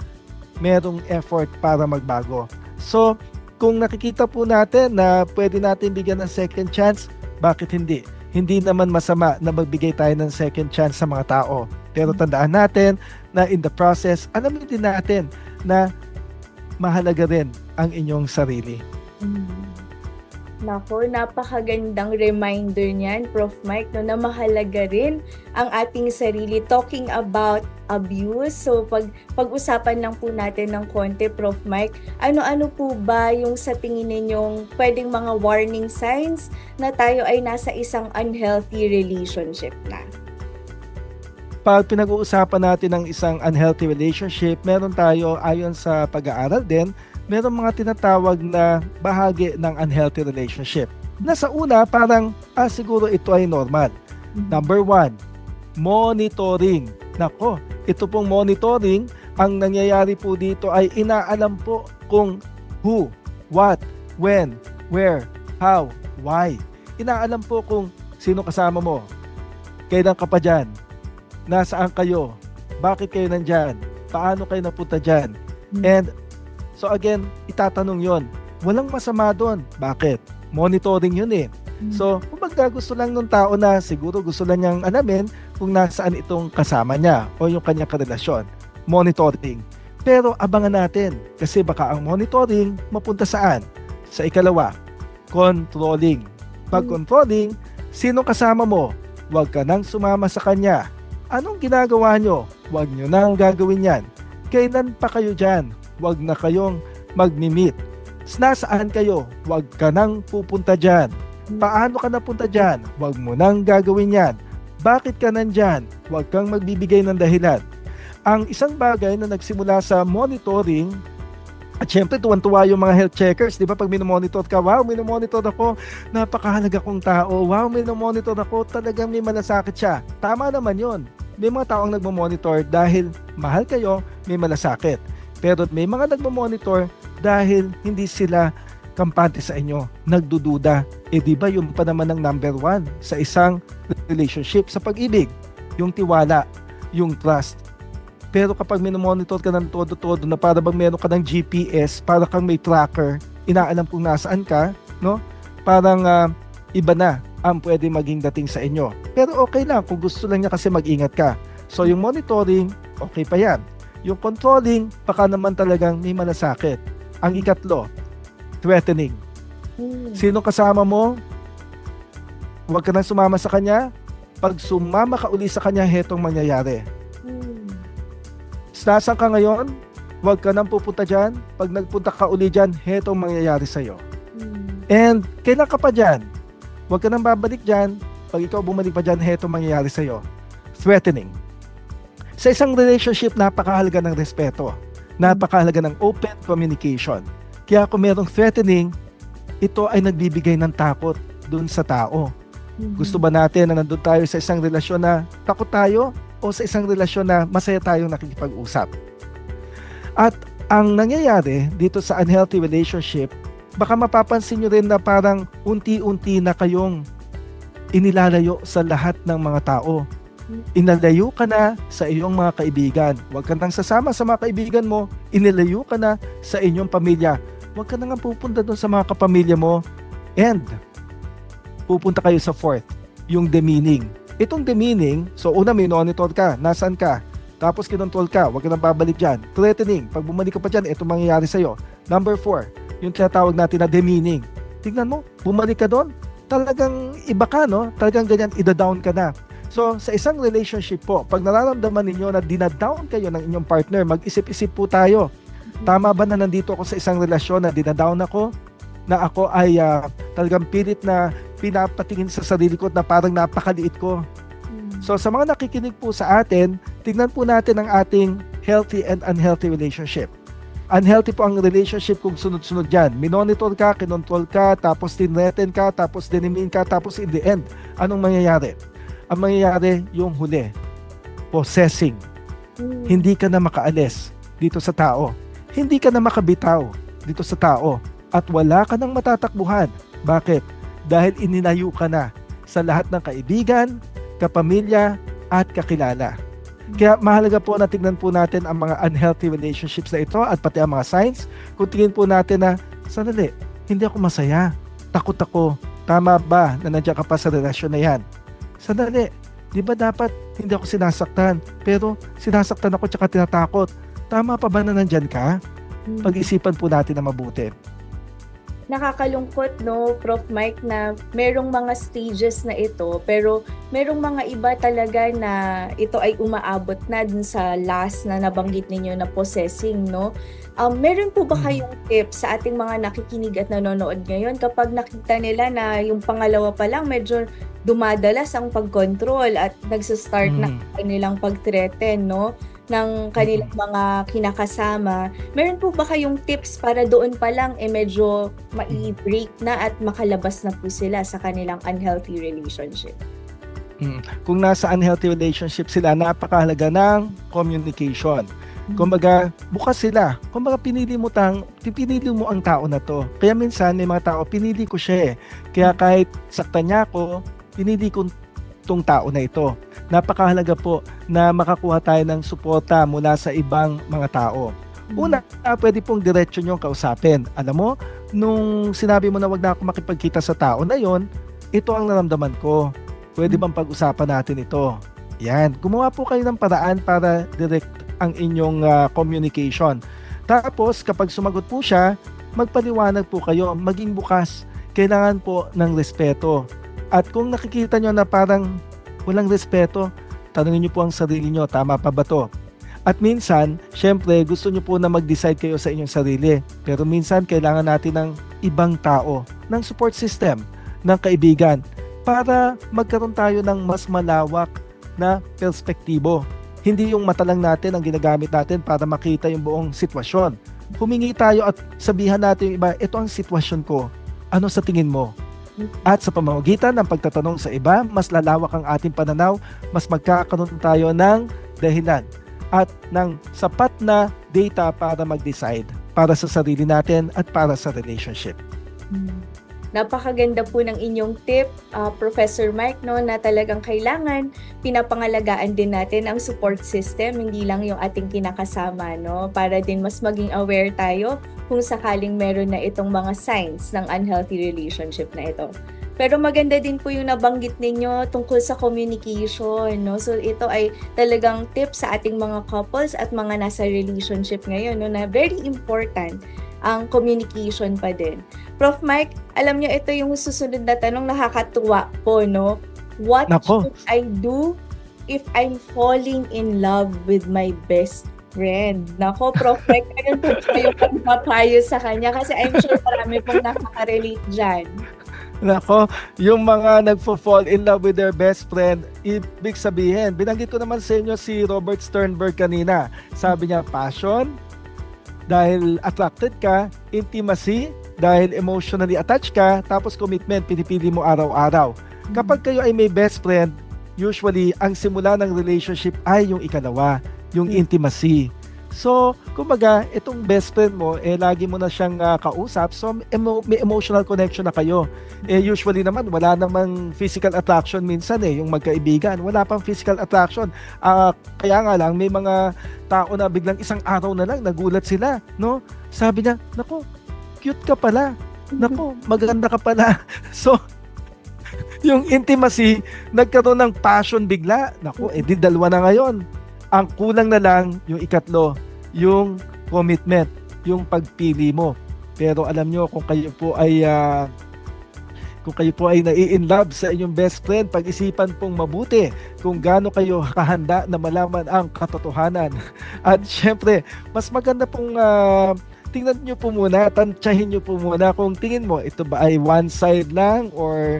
merong effort para magbago. So, kung nakikita po natin na pwede natin bigyan ng second chance, bakit hindi? Hindi naman masama na magbigay tayo ng second chance sa mga tao. Pero tandaan natin na in the process, alamin din natin na mahalaga rin ang inyong sarili. Nako, napakagandang reminder niyan, Prof. Mike, no, na mahalaga rin ang ating sarili. Talking about abuse, so pag-usapan lang po natin ng konti, Prof. Mike, ano-ano po ba yung sa tingin ninyong pwedeng mga warning signs na tayo ay nasa isang unhealthy relationship na? Pag pinag-uusapan natin ng isang unhealthy relationship, meron tayo, ayon sa pag-aaral din, meron mga tinatawag na bahagi ng unhealthy relationship. Na sa una, parang, siguro ito ay normal. Number 1, monitoring. Nako, ito pong monitoring, ang nangyayari po dito ay inaalam po kung who, what, when, where, how, why. Inaalam po kung sino kasama mo, kailan ka pa dyan, nasaan kayo, bakit kayo nandyan, paano kayo napunta dyan. And so again, itatanong yon. Walang masama doon. Bakit? Monitoring yun eh. So, kumbaga gusto lang ng tao na siguro gusto lang niyang alamin kung nasaan itong kasama niya o yung kanyang karelasyon. Monitoring. Pero abangan natin kasi baka ang monitoring mapunta saan? Sa ikalawa, controlling. Pag controlling, sino kasama mo? Huwag ka nang sumama sa kanya. Anong ginagawa nyo? Huwag nyo nang gagawin yan. Kailan pa kayo dyan? Huwag na kayong mag-meet. Nasaan kayo? Huwag ka nang pupunta dyan. Paano ka napunta dyan? Huwag mo nang gagawin yan. Bakit ka nandyan? Huwag kang magbibigay ng dahilan. Ang isang bagay na nagsimula sa monitoring, at syempre tuwan-tuwa yung mga health checkers, di ba? Pag minomonitor ka, wow, minomonitor ako, napakahalaga kong tao, wow, minomonitor ako, talagang may malasakit siya. Tama naman yon. May mga taong nagmamonitor dahil mahal kayo, may malasakit. Pero may mga nagmamonitor dahil hindi sila kampante sa inyo, nagdududa. Di ba yun pa naman ang number 1 sa isang relationship sa pag-ibig? Yung tiwala, yung trust. Pero kapag minomonitor ka ng todo-todo na para bang meron ka ng GPS, para kang may tracker, inaalam kung nasaan ka, no? Parang iba na ang pwede maging dating sa inyo. Pero okay lang kung gusto lang niya kasi mag-ingat ka. So yung monitoring, okay pa yan. Yung controlling, baka naman talagang may malasakit. Ang ikatlo, threatening. Sino kasama mo? Huwag ka nang sumama sa kanya. Pag sumama ka uli sa kanya, hetong mangyayari. Nasaan ka ngayon? Huwag ka nang pupunta dyan. Pag nagpunta ka uli dyan, hetong mangyayari sa'yo. And kailan ka pa dyan? Huwag ka nang babalik dyan. Pag ikaw bumalik pa dyan, hetong mangyayari sa'yo. Threatening. Sa isang relationship, napakahalaga ng respeto. Napakahalaga ng open communication. Kaya kung merong threatening, ito ay nagbibigay ng takot dun sa tao. Gusto ba natin na nandun tayo sa isang relasyon na takot tayo o sa isang relasyon na masaya tayong nakikipag-usap? At ang nangyayari dito sa unhealthy relationship, baka mapapansin nyo rin na parang unti-unti na kayong inilalayo sa lahat ng mga tao. Inalayo ka na sa iyong mga kaibigan. Huwag ka nang sasama sa mga kaibigan mo. Inilayo ka na sa inyong pamilya. Huwag ka na nga pupunta doon sa mga kapamilya mo. And pupunta kayo sa fourth, yung demeaning. Itong demeaning, so una may monitor ka, nasaan ka? Tapos kinontrol ka, huwag ka nang babalik dyan. Threatening, pag bumalik ka pa dyan, ito mangyayari sa'yo. Number 4, yung tinatawag natin na demeaning. Tingnan mo, bumalik ka doon, talagang iba ka, no? Talagang ganyan, ida-down ka na. So, sa isang relationship po, pag nararamdaman ninyo na dinadown kayo ng inyong partner, mag-isip-isip po tayo. Tama ba na nandito ako sa isang relasyon na dinadown ako? Na ako ay talagang pilit na pinapatingin sa sarili ko na parang napakaliit ko. So, sa mga nakikinig po sa atin, tingnan po natin ang ating healthy and unhealthy relationship. Unhealthy po ang relationship kung sunod-sunod dyan. Minonitor ka, kinontrol ka, tapos tinreten ka, tapos dinimin ka, tapos in the end, anong mangyayari? Ang mangyayari yung huli, possessing. Hindi ka na makaalis dito sa tao. Hindi ka na makabitaw dito sa tao. At wala ka nang matatakbuhan. Bakit? Dahil ininayo ka na sa lahat ng kaibigan, kapamilya, at kakilala. Kaya mahalaga po na tignan po natin ang mga unhealthy relationships na ito at pati ang mga signs. Kung tingin po natin na, sandali, hindi ako masaya. Takot ako. Tama ba na nandiyan ka pa sa relasyon na yan? Sandali, di ba dapat hindi ako sinasaktan, pero sinasaktan ako tsaka tinatakot. Tama pa ba na nandyan ka? Pag-isipan po natin na mabuti. Nakakalungkot, no, Prof. Mike, na merong mga stages na ito, pero merong mga iba talaga na ito ay umaabot na dun sa last na nabanggit ninyo na possessing, no? Meron po ba kayong tips sa ating mga nakikinig at nanonood ngayon kapag nakita nila na yung pangalawa pa lang medyo dumadalas ang pag-control at nagsa-start na kanilang pag-threaten, no? ng kanilang mga kinakasama, meron po ba kayong tips para doon pa lang medyo mai-break na at makalabas na po sila sa kanilang unhealthy relationship? Kung nasa unhealthy relationship sila, napakahalaga ng communication. Kumbaga, bukas sila. Kumbaga, pinili mo ang tao na to. Kaya minsan, may mga tao, pinili ko siya eh. Kaya kahit saktan niya ako, pinili ko tong tao na ito. Napakahalaga po na makakuha tayo ng suporta mula sa ibang mga tao. Una, pwede pong diretso niyong kausapin. Alam mo, nung sinabi mo na wag na ako makipagkita sa tao na yon, ito ang naramdaman ko. Pwede bang pag-usapan natin ito? Yan. Gumawa po kayo ng paraan para direct ang inyong communication. Tapos, kapag sumagot po siya, magpaliwanag po kayo, maging bukas. Kailangan po ng respeto. At kung nakikita nyo na parang walang respeto, tanungin nyo po ang sarili nyo, tama pa ba to? At minsan, syempre, gusto nyo po na mag-decide kayo sa inyong sarili. Pero minsan, kailangan natin ng ibang tao, ng support system, ng kaibigan, para magkaroon tayo ng mas malawak na perspektibo. Hindi yung mata lang natin ang ginagamit natin para makita yung buong sitwasyon. Humingi tayo at sabihan natin yung iba, ito ang sitwasyon ko. Ano sa tingin mo? At sa pamamagitan ng pagtatanong sa iba, mas lalawak ang ating pananaw, mas magkakaroon tayo ng dahilan at ng sapat na data para mag-decide para sa sarili natin at para sa relationship. Napakaganda po ng inyong tip, Professor Mike, no, na talagang kailangan pinapangalagaan din natin ang support system, hindi lang yung ating kinakasama, no, para din mas maging aware tayo kung sakaling meron na itong mga signs ng unhealthy relationship na ito. Pero maganda din po yung nabanggit ninyo tungkol sa communication, no? So ito ay talagang tip sa ating mga couples at mga nasa relationship ngayon, no, na very important ang communication pa din. Prof. Mike, alam niyo ito yung susunod na tanong, nakakatuwa po, no? What should I do if I'm falling in love with my best friend? Nako, Prof. Mike, ayun po kayo pagpapayo sa kanya kasi I'm sure marami pong nakaka-relate dyan. Nako, yung mga nagfo-fall in love with their best friend, ibig sabihin, binanggit ko naman sa inyo si Robert Sternberg kanina. Sabi niya, passion, dahil attracted ka, intimacy, dahil emotionally attached ka, tapos commitment, pinipili mo araw-araw. Kapag kayo ay may best friend, usually, ang simula ng relationship ay yung ikalawa, yung intimacy. So, kumbaga, itong best friend mo, lagi mo na siyang kausap, so may emotional connection na kayo. Usually naman, wala namang physical attraction minsan yung magkaibigan. Wala pang physical attraction. Kaya nga lang, may mga tao na biglang isang araw na lang, nagulat sila, no? Sabi niya, naku, cute ka pala. Naku, maganda ka pala. So, yung intimacy, nagkaroon ng passion bigla. Naku, di dalawa na ngayon. Ang kulang na lang yung ikatlo, yung commitment, yung pagpili mo. Pero alam nyo, kung kayo po ay nai-inlove sa inyong best friend, pag-isipan pong mabuti kung gaano kayo kahanda na malaman ang katotohanan. At syempre, mas maganda pong tingnan nyo po muna, tantsahin nyo po muna kung tingin mo, ito ba ay one side lang or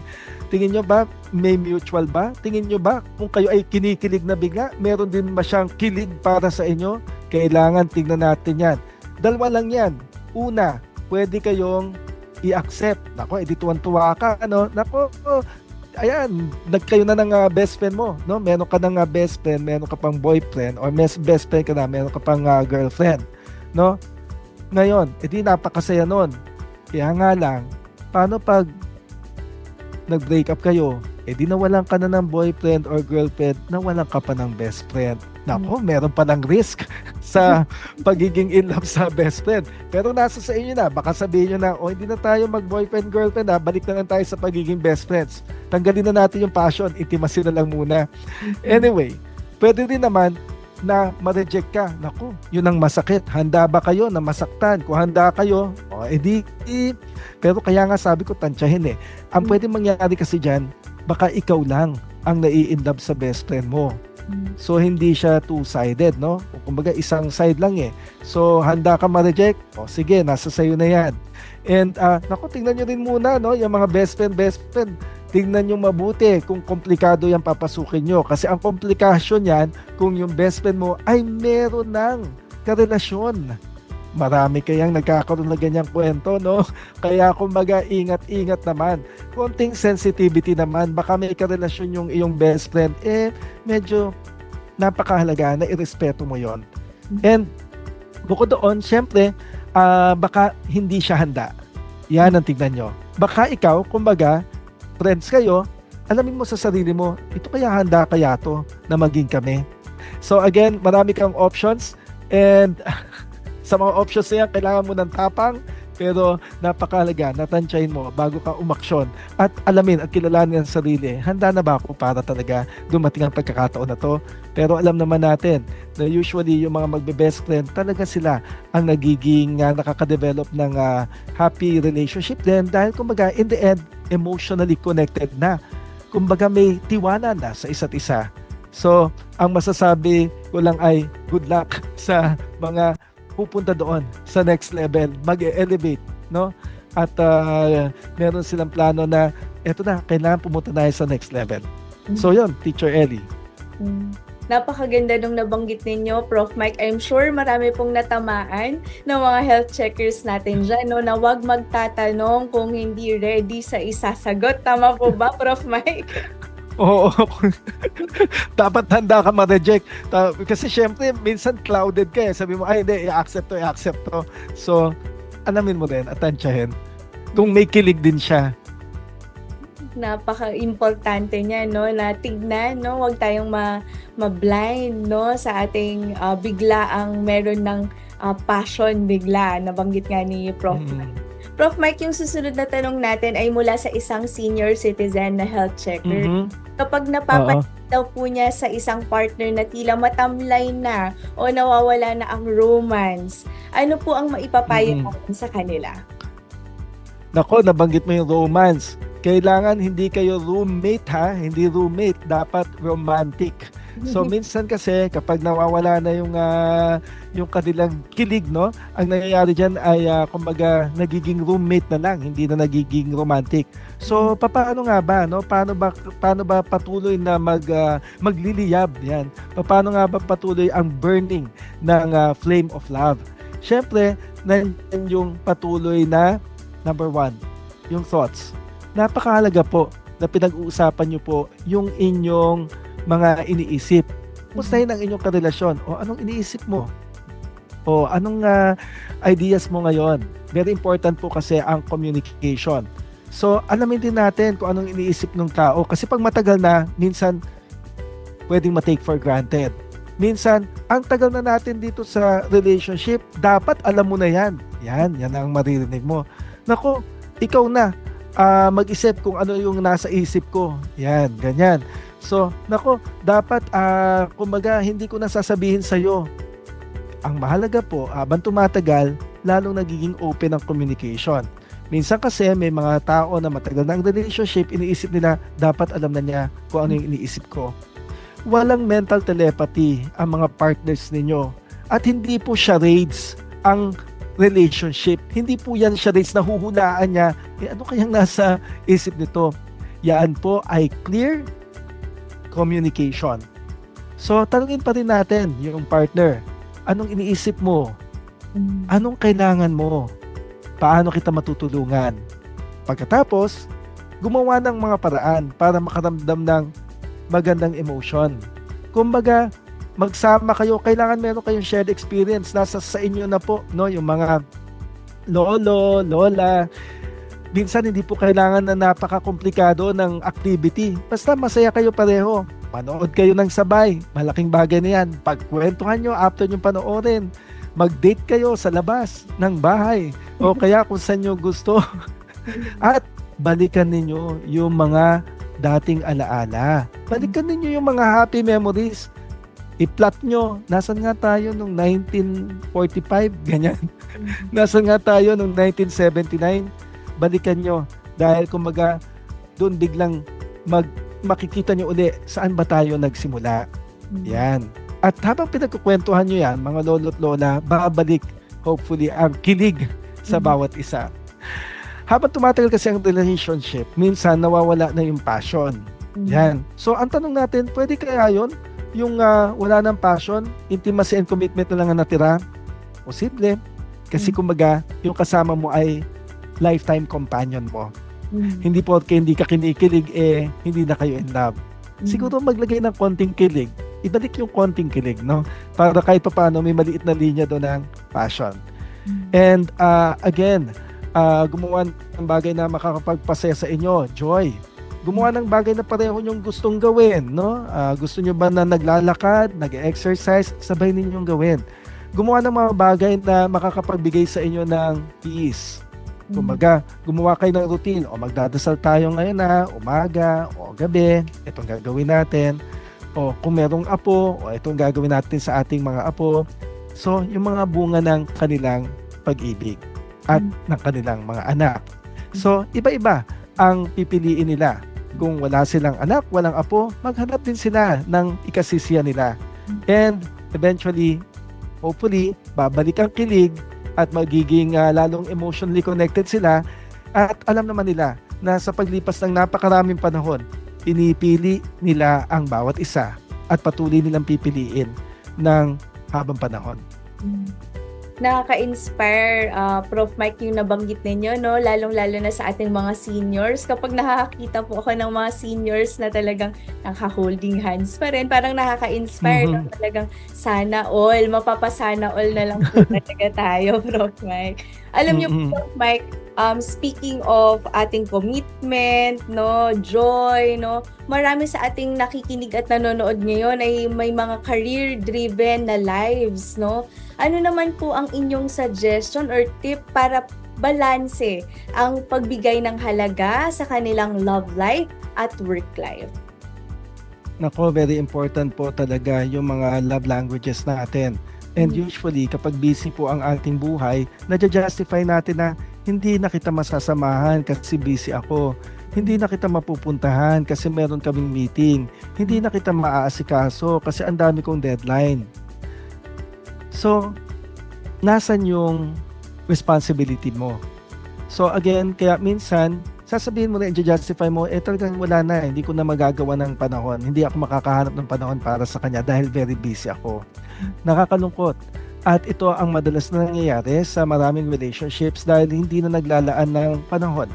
tingin nyo ba may mutual ba? Tingin nyo ba kung kayo ay kinikilig na bigla, meron din ba siyang kilig para sa inyo? Kailangan tingnan natin yan. Dalawa lang yan. Una, pwede kayong i-accept. Nako, edi tuwan-tuwa ka, ano? Nako, ayan, nagkayo na ng best friend mo, no? Meron ka ng best friend, meron ka pang boyfriend, or best friend ka na, meron ka pang girlfriend, no? Ngayon, edi napakasaya nun. Kaya nga lang, paano pag nag-break up kayo, di nawalan ka na ng boyfriend or girlfriend, nawalan ka pa ng best friend. Nako, meron pa ng risk sa pagiging in love sa best friend. Pero nasa sa inyo na, baka sabihin nyo na, hindi na tayo mag-boyfriend, girlfriend, balik na lang tayo sa pagiging best friends. Tanggalin na natin yung passion, intimacy na lang muna. Anyway, pwede rin naman na ma-reject ka. Naku, yun ang masakit. Handa ba kayo na masaktan? Kung handa kayo, pero kaya nga sabi ko, tansyahin Ang pwede mangyari kasi dyan, baka ikaw lang ang nai-inlove sa best friend mo. So, hindi siya two-sided, no? Kumbaga, isang side lang So, handa ka ma-reject? Sige, nasa sayo na yan. And, naku, tingnan nyo rin muna, no? Yung mga best friend, tingnan nyo mabuti kung komplikado yan papasukin nyo. Kasi ang komplikasyon yan, kung yung best friend mo ay meron ng karelasyon. Marami kayang nagkakaroon na ganyang kwento, no? Kaya kumbaga, ingat-ingat naman. Konting sensitivity naman, baka may karelasyon yung iyong best friend, medyo napakahalaga na irespeto mo yon. And bukod doon, syempre, baka hindi siya handa. Yan ang tignan nyo. Baka ikaw, kumbaga, friends kayo, alamin mo sa sarili mo, ito kaya handa kaya to na maging kami. So again, marami kang options, and sa mga options na yan, kailangan mo ng tapang, pero napakahalaga, natantyahin mo bago ka umaksyon at alamin at kilalanin ang sarili. Handa na ba ako para talaga dumating ang pagkakataon na to? Pero alam naman natin na usually yung mga magbe-best friend, talaga sila ang nagiging nakaka-develop ng happy relationship din dahil kumbaga in the end, emotionally connected na. Kumbaga may tiwala na sa isa't isa. So, ang masasabi ko lang ay good luck sa mga pupunta doon sa next level, mag-elevate, no? At meron silang plano na eto na, kailangan pumunta na sa next level. So yun, Teacher Ellie. Napakaganda nung nabanggit ninyo, Prof. Mike. I'm sure marami pong natamaan ng mga health checkers natin dyan, no, na wag magtatanong kung hindi ready sa isasagot. Tama po ba, Prof. Mike? Oo. Dapat handa ka ma-reject. Kasi syempre, minsan clouded ka eh. Sabi mo, ay hindi, i-accept to. So, alamin mo din, atensyahin. Kung may kilig din siya. Napaka-importante niya, no, na tignan, no, wag tayong ma-blind, no, sa ating biglaang meron ng passion bigla. Nabanggit nga ni Prof. Mike. Prof. Mike, yung susunod na tanong natin ay mula sa isang senior citizen na health checker. Kapag napapansin daw po niya sa isang partner na tila matamlay na o nawawala na ang romance, ano po ang maipapayo natin sa kanila? Nako, nabanggit mo yung romance. Kailangan hindi kayo roommate ha, hindi roommate, dapat romantic. So minsan kasi kapag nawawala na yung kanilang kilig, no, ang nangyayari diyan ay kumbaga nagiging roommate na lang, hindi na nagiging romantic. So paano nga ba, no? Paano ba patuloy na magliliyab yan? Paano nga ba patuloy ang burning ng flame of love? Syempre, nandiyan yung patuloy na number 1, yung thoughts. Napakahalaga po na pinag-uusapan niyo po yung inyong mga iniisip. Mustahin ang inyong karelasyon. O anong iniisip mo? O anong ideas mo ngayon? Very important po kasi ang communication. So, alamin din natin kung anong iniisip ng tao. Kasi pag matagal na, minsan pwedeng ma-take for granted. Minsan, ang tagal na natin dito sa relationship, dapat alam mo na yan. Yan ang maririnig mo. Nako, ikaw na. Mag-isip kung ano yung nasa isip ko. Yan, ganyan. So, nako, dapat, kumbaga, hindi ko nasasabihin sa'yo. Ang mahalaga po, habang tumatagal, lalong nagiging open ang communication. Minsan kasi, may mga tao na matagal na ang relationship, iniisip nila, dapat alam na niya kung ano yung iniisip ko. Walang mental telepathy ang mga partners ninyo. At hindi po charades ang relationship. Hindi po yan charades na huhulaan niya, ano kayang nasa isip nito? Yan po ay clear communication. So, tanungin pa rin natin yung partner. Anong iniisip mo? Anong kailangan mo? Paano kita matutulungan? Pagkatapos, gumawa ng mga paraan para makaramdam ng magandang emotion. Kumbaga, magsama kayo, kailangan meron kayong shared experience. Nasa sa inyo na po, no? Yung mga lolo, lola. Minsan hindi po kailangan na napaka-komplikado ng activity. Basta masaya kayo pareho. Manood kayo ng sabay. Malaking bagay na yan. Pagkwentuhan nyo after nyo panoorin. Mag-date kayo sa labas ng bahay. O kaya kung saan nyo gusto. At balikan ninyo yung mga dating alaala. Balikan ninyo yung mga happy memories. I-plot nyo. Nasaan nga tayo nung 1945? Ganyan. Nasaan nga tayo nung 1979? Balikan nyo. Dahil kumbaga, doon biglang makikita nyo uli saan ba tayo nagsimula. Yan. At habang pinagkukwentuhan nyo yan, mga lolo't lola, babalik hopefully ang kilig sa bawat isa. Habang tumatagal kasi ang relationship, minsan nawawala na yung passion. Yan. So, ang tanong natin, pwede kaya yun? Yung wala ng passion, intimacy and commitment na lang ang natira? Posible. Kasi kumbaga, yung kasama mo ay lifetime companion mo. Hindi porke hindi ka kinikilig, hindi na kayo in love. Siguro maglagay ng konting kilig. Ibalik yung konting kilig, no? Para kahit pa paano, may maliit na linya doon ng passion. And again, gumawa ng bagay na makakapagpasaya sa inyo, joy. Gumawa ng bagay na pareho nyong gustong gawin, no? Gusto nyo ba na naglalakad, nag-exercise, sabay ninyong gawin. Gumawa ng mga bagay na makakapagbigay sa inyo ng peace. Kumbaga, gumawa kayo ng routine, o magdadasal tayo ngayon na umaga o gabi, itong gagawin natin. O kung merong apo, o itong gagawin natin sa ating mga apo. So, yung mga bunga ng kanilang pag-ibig at ng kanilang mga anak. So, iba-iba ang pipiliin nila. Kung wala silang anak, walang apo, maghanap din sila ng ikasisiya nila. And eventually, hopefully, babalik ang kilig at magiging lalong emotionally connected sila. At alam naman nila na sa paglipas ng napakaraming panahon, pinipili nila ang bawat isa at patuloy nilang pipiliin ng habang panahon. Nakaka-inspire, Prof. Mike, yung nabanggit ninyo, no? Lalong-lalo na sa ating mga seniors. Kapag nakakakita po ako ng mga seniors na talagang naka-holding hands pa rin, parang nakaka-inspire, no? Talagang sana all, mapapasana all na lang po talaga tayo, Prof. Mike. Alam niyo, Prof. Mike, speaking of ating commitment, no, joy, no, marami sa ating nakikinig at nanonood ngayon ay may mga career-driven na lives, no? Ano naman po ang inyong suggestion or tip para balanse ang pagbigay ng halaga sa kanilang love life at work life? Nako, very important po talaga yung mga love languages natin. And usually, kapag busy po ang ating buhay, nadja-justify natin na hindi na kita masasamahan kasi busy ako. Hindi na kita mapupuntahan kasi meron kaming meeting. Hindi na kita maaasikaso kasi ang dami kong deadline. So, nasan yung responsibility mo? So again, kaya minsan, sasabihin mo na, i-justify mo, talagang wala na, hindi ko na magagawa ng panahon. Hindi ako makakahanap ng panahon para sa kanya dahil very busy ako. Nakakalungkot. At ito ang madalas na nangyayari sa maraming relationships dahil hindi na naglalaan ng panahon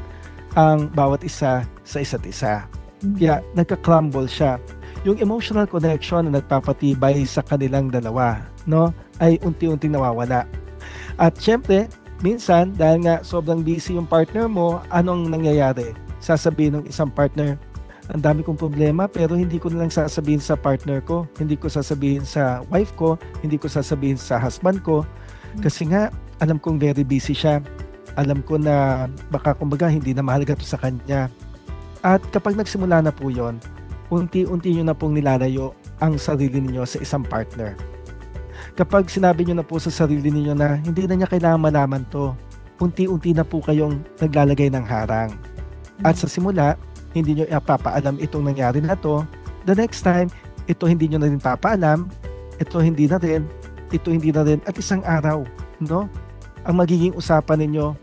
ang bawat isa sa isa't isa. Kaya nagka-crumble siya. Yung emotional connection na nagpapatibay sa kanilang dalawa, no, ay unti-unting nawawala. At syempre, minsan, dahil nga sobrang busy yung partner mo, anong nangyayari? Sasabihin ng isang partner, ang dami kong problema pero hindi ko na lang sasabihin sa partner ko, hindi ko sasabihin sa wife ko, hindi ko sasabihin sa husband ko, kasi nga, alam kong very busy siya. Alam ko na baka kumbaga hindi na mahalaga to sa kanya. At kapag nagsimula na po yon, unti-unti nyo na pong nilalayo ang sarili ninyo sa isang partner. Kapag sinabi nyo na po sa sarili ninyo na hindi na niya kailangan malaman to, unti-unti na po kayong naglalagay ng harang. At sa simula, hindi nyo ipapaalam itong nangyari na to. The next time, ito hindi nyo na rin papaalam, ito hindi na rin, at isang araw, no? Ang magiging usapan ninyo,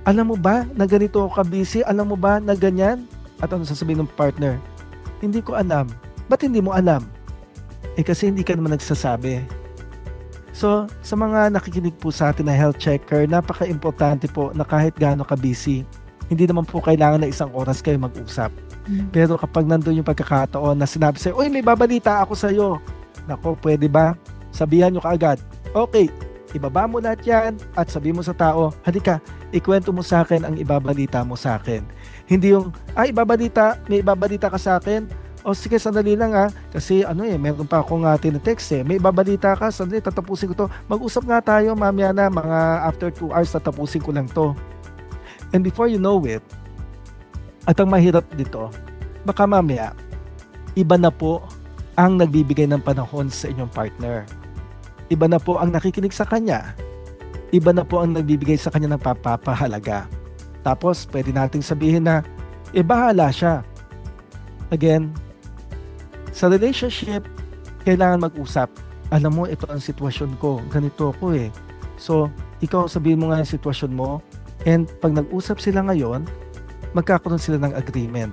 alam mo ba na ganito ako ka-busy? Alam mo ba na ganyan? At ano sasabihin ng partner? Hindi ko alam. Ba't hindi mo alam? Kasi hindi ka naman nagsasabi. So, sa mga nakikinig po sa atin na health checker, napaka-importante po na kahit gaano ka-busy, hindi naman po kailangan na isang oras kayo mag-usap. Pero kapag nandun yung pagkakataon na sinabi sa'yo, uy, may babalita ako sa'yo. Nako, pwede ba? Sabihan nyo kaagad. Okay, ibaba mo lahat yan at sabihin mo sa tao, halika, ikwento mo sa akin ang ibabalita mo sa akin. Hindi yung, may ibabalita ka sa akin? O sige, sandali lang kasi meron pa akong tinetext may ibabalita ka, sandali, tatapusin ko to. Mag-usap nga tayo, mamaya na, mga after 2 hours, tatapusin ko lang to. And before you know it, at ang mahirap dito, baka mamaya, iba na po ang nagbibigay ng panahon sa inyong partner. Iba na po ang nakikinig sa kanya. Iba na po ang nagbibigay sa kanya ng papapahalaga. Tapos, pwede nating sabihin na, bahala siya. Again, sa relationship, kailangan mag-usap. Alam mo, ito ang sitwasyon ko. Ganito ako So, ikaw sabihin mo nga yung sitwasyon mo. And pag nag-usap sila ngayon, magkakaroon sila ng agreement.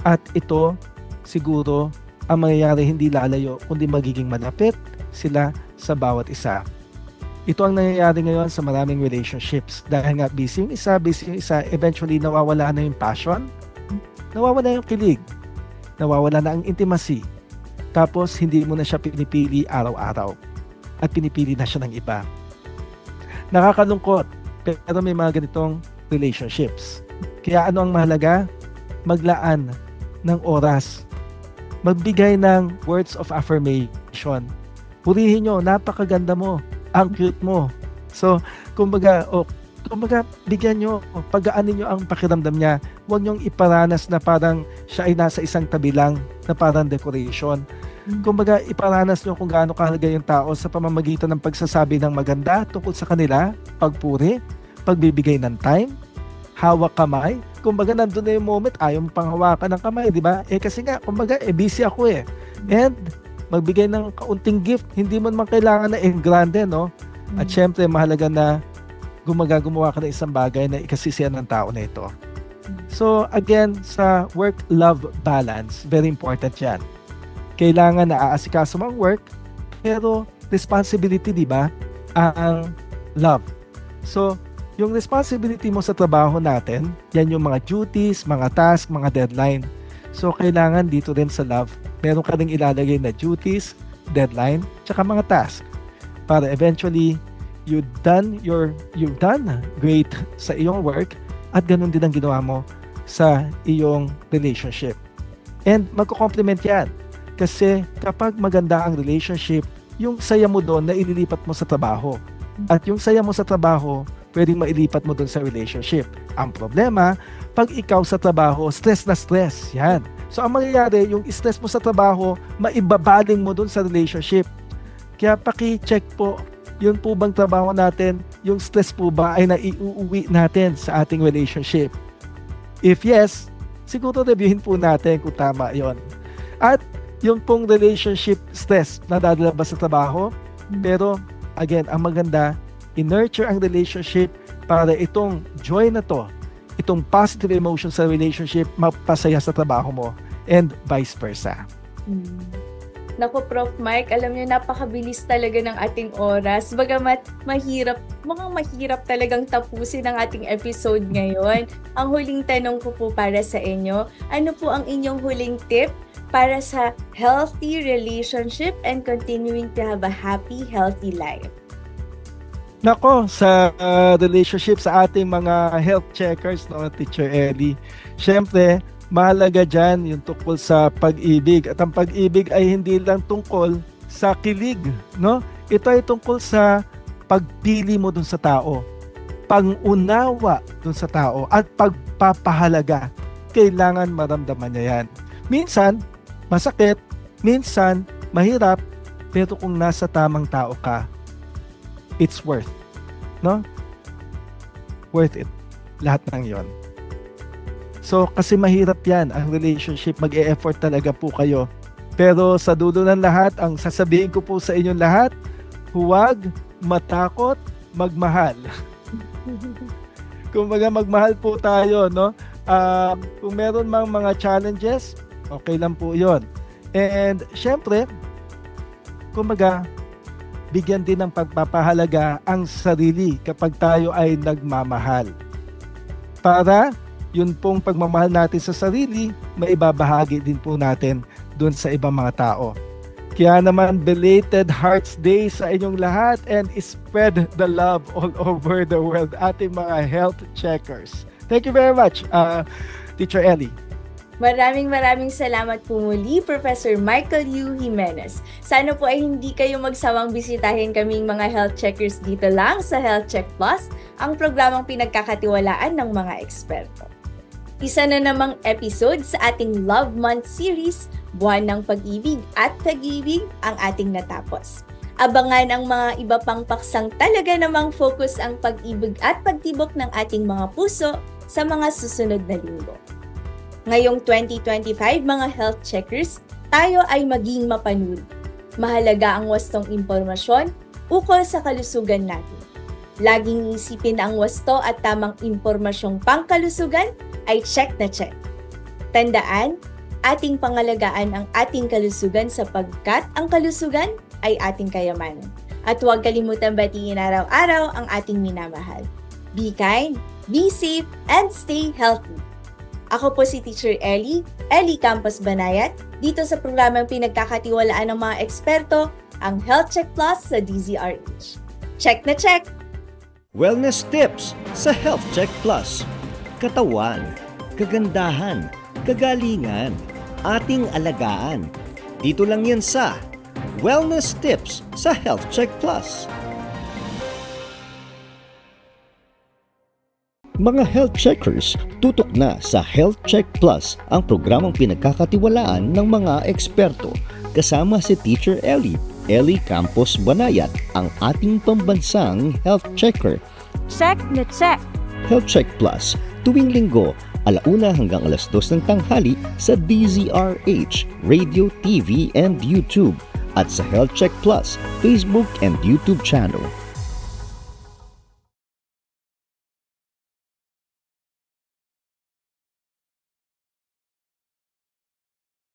At ito, siguro, ang mangyayari hindi lalayo, kundi magiging malapit sila sa bawat isa. Ito ang nangyayari ngayon sa maraming relationships. Dahil nga busy yung isa, eventually nawawala na yung passion, nawawala yung kilig, nawawala na ang intimacy. Tapos hindi mo na siya pinipili araw-araw at pinipili na siya ng iba. Nakakalungkot, pero may mga ganitong relationships. Kaya ano ang mahalaga? Maglaan ng oras. Magbigay ng words of affirmation. Purihin nyo, napakaganda mo, ang cute mo. So, kumbaga, bigyan nyo, pagaanin nyo ang pakiramdam niya. Huwag nyong iparanas na parang siya ay nasa isang tabi lang na parang decoration. Kumbaga, iparanas nyo kung gaano kahalaga yung tao sa pamamagitan ng pagsasabi ng maganda tungkol sa kanila, pagpuri, pagbibigay ng time, hawak kamay. Kumbaga, nandun na yung moment, ayaw pang hawakan ng kamay, di ba? Kasi nga, kumbaga, busy ako eh. And, magbigay ng kaunting gift, hindi mo naman kailangan na grande, no? At syempre, mahalaga na gumawa ka ng isang bagay na ikasisiyan ng tao na ito. So, again, sa work-love balance, very important yan. Kailangan na aasikaso mo ang work, pero responsibility, di ba? Ang love. So, yung responsibility mo sa trabaho natin, yan yung mga duties, mga task, mga deadline. So, kailangan dito rin sa love, meron ka rin ilalagay na duties, deadline, tsaka mga task. Para eventually, you've done great sa iyong work at ganun din ang ginawa mo sa iyong relationship. And magko-complement yan. Kasi kapag maganda ang relationship, yung saya mo doon na ililipat mo sa trabaho. At yung saya mo sa trabaho, pwedeng mailipat mo doon sa relationship. Ang problema, pag ikaw sa trabaho, stress na stress. Yan. So ang mangyayari, yung stress mo sa trabaho, maibabaling mo doon sa relationship. Kaya paki-check po, yun po bang trabaho natin, yung stress po ba ay naiuuwi natin sa ating relationship? If yes, siguro reviewin po natin kung tama yon. At yung pong relationship stress na dadala ba sa trabaho, pero again, ang maganda, i-nurture ang relationship para itong joy na to, itong positive emotion sa relationship, mapasaya sa trabaho mo and vice versa. Naku, Prof. Mike, alam niyo, napakabilis talaga ng ating oras. Bagamat mukhang mahirap talagang tapusin ang ating episode ngayon. Ang huling tanong ko po para sa inyo, ano po ang inyong huling tip para sa healthy relationship and continuing to have a happy, healthy life? Nako, sa relationship sa ating mga health checkers, no, Teacher Ellie, syempre, mahalaga dyan yung tungkol sa pag-ibig. At ang pag-ibig ay hindi lang tungkol sa kilig, no? Ito ay tungkol sa pagpili mo dun sa tao, pang-unawa dun sa tao, at pagpapahalaga. Kailangan maramdaman niya yan. Minsan, masakit, minsan, mahirap, pero kung nasa tamang tao ka, it's worth, no? Worth it. Lahat ng yon. So, kasi mahirap yan, ang relationship, mag-e-effort talaga po kayo. Pero sa dulo ng lahat, ang sasabihin ko po sa inyong lahat, huwag matakot magmahal. Kumbaga, magmahal po tayo, no? Kung meron mang mga challenges, okay lang po yon. And, syempre, kumbaga, bigyan din ng pagpapahalaga ang sarili kapag tayo ay nagmamahal. Para yun pong pagmamahal natin sa sarili, maibabahagi din po natin dun sa ibang mga tao. Kaya naman, belated Hearts Day sa inyong lahat and spread the love all over the world, ating mga health checkers. Thank you very much, Teacher Ellie. Maraming salamat po muli, Professor Michael U. Jimenez. Sana po ay hindi kayo magsawang bisitahin kaming mga health checkers dito lang sa Health Check Plus, ang programang pinagkakatiwalaan ng mga eksperto. Isa na namang episode sa ating Love Month series, Buwan ng Pag-ibig at Tag-ibig ang ating natapos. Abangan ang mga iba pang paksang talaga namang focus ang pag-ibig at pagtibok ng ating mga puso sa mga susunod na linggo. Ngayong 2025, mga health checkers, tayo ay maging mapanuri. Mahalaga ang wastong impormasyon ukol sa kalusugan natin. Laging isipin na ang wasto at tamang impormasyong pangkalusugan ay check na check. Tandaan, ating pangalagaan ang ating kalusugan sapagkat ang kalusugan ay ating kayamanan. At huwag kalimutan batiin araw-araw ang ating minamahal. Be kind, be safe, and stay healthy. Ako po si Teacher Ellie Campos Banayat, dito sa programang pinagkakatiwalaan ng mga eksperto, ang Health Check Plus sa DZRH. Check na check! Wellness tips sa Health Check Plus. Katawan, kagandahan, kagalingan, ating alagaan. Dito lang yan sa Wellness tips sa Health Check Plus. Mga health checkers, tutok na sa Health Check Plus ang programang pinagkakatiwalaan ng mga eksperto. Kasama si Teacher Ellie Campos Banayat, ang ating pambansang health checker. Check na check! Health Check Plus, tuwing linggo, 1:00 hanggang 2:00 ng tanghali sa DZRH, Radio, TV, and YouTube. At sa Health Check Plus, Facebook and YouTube channel.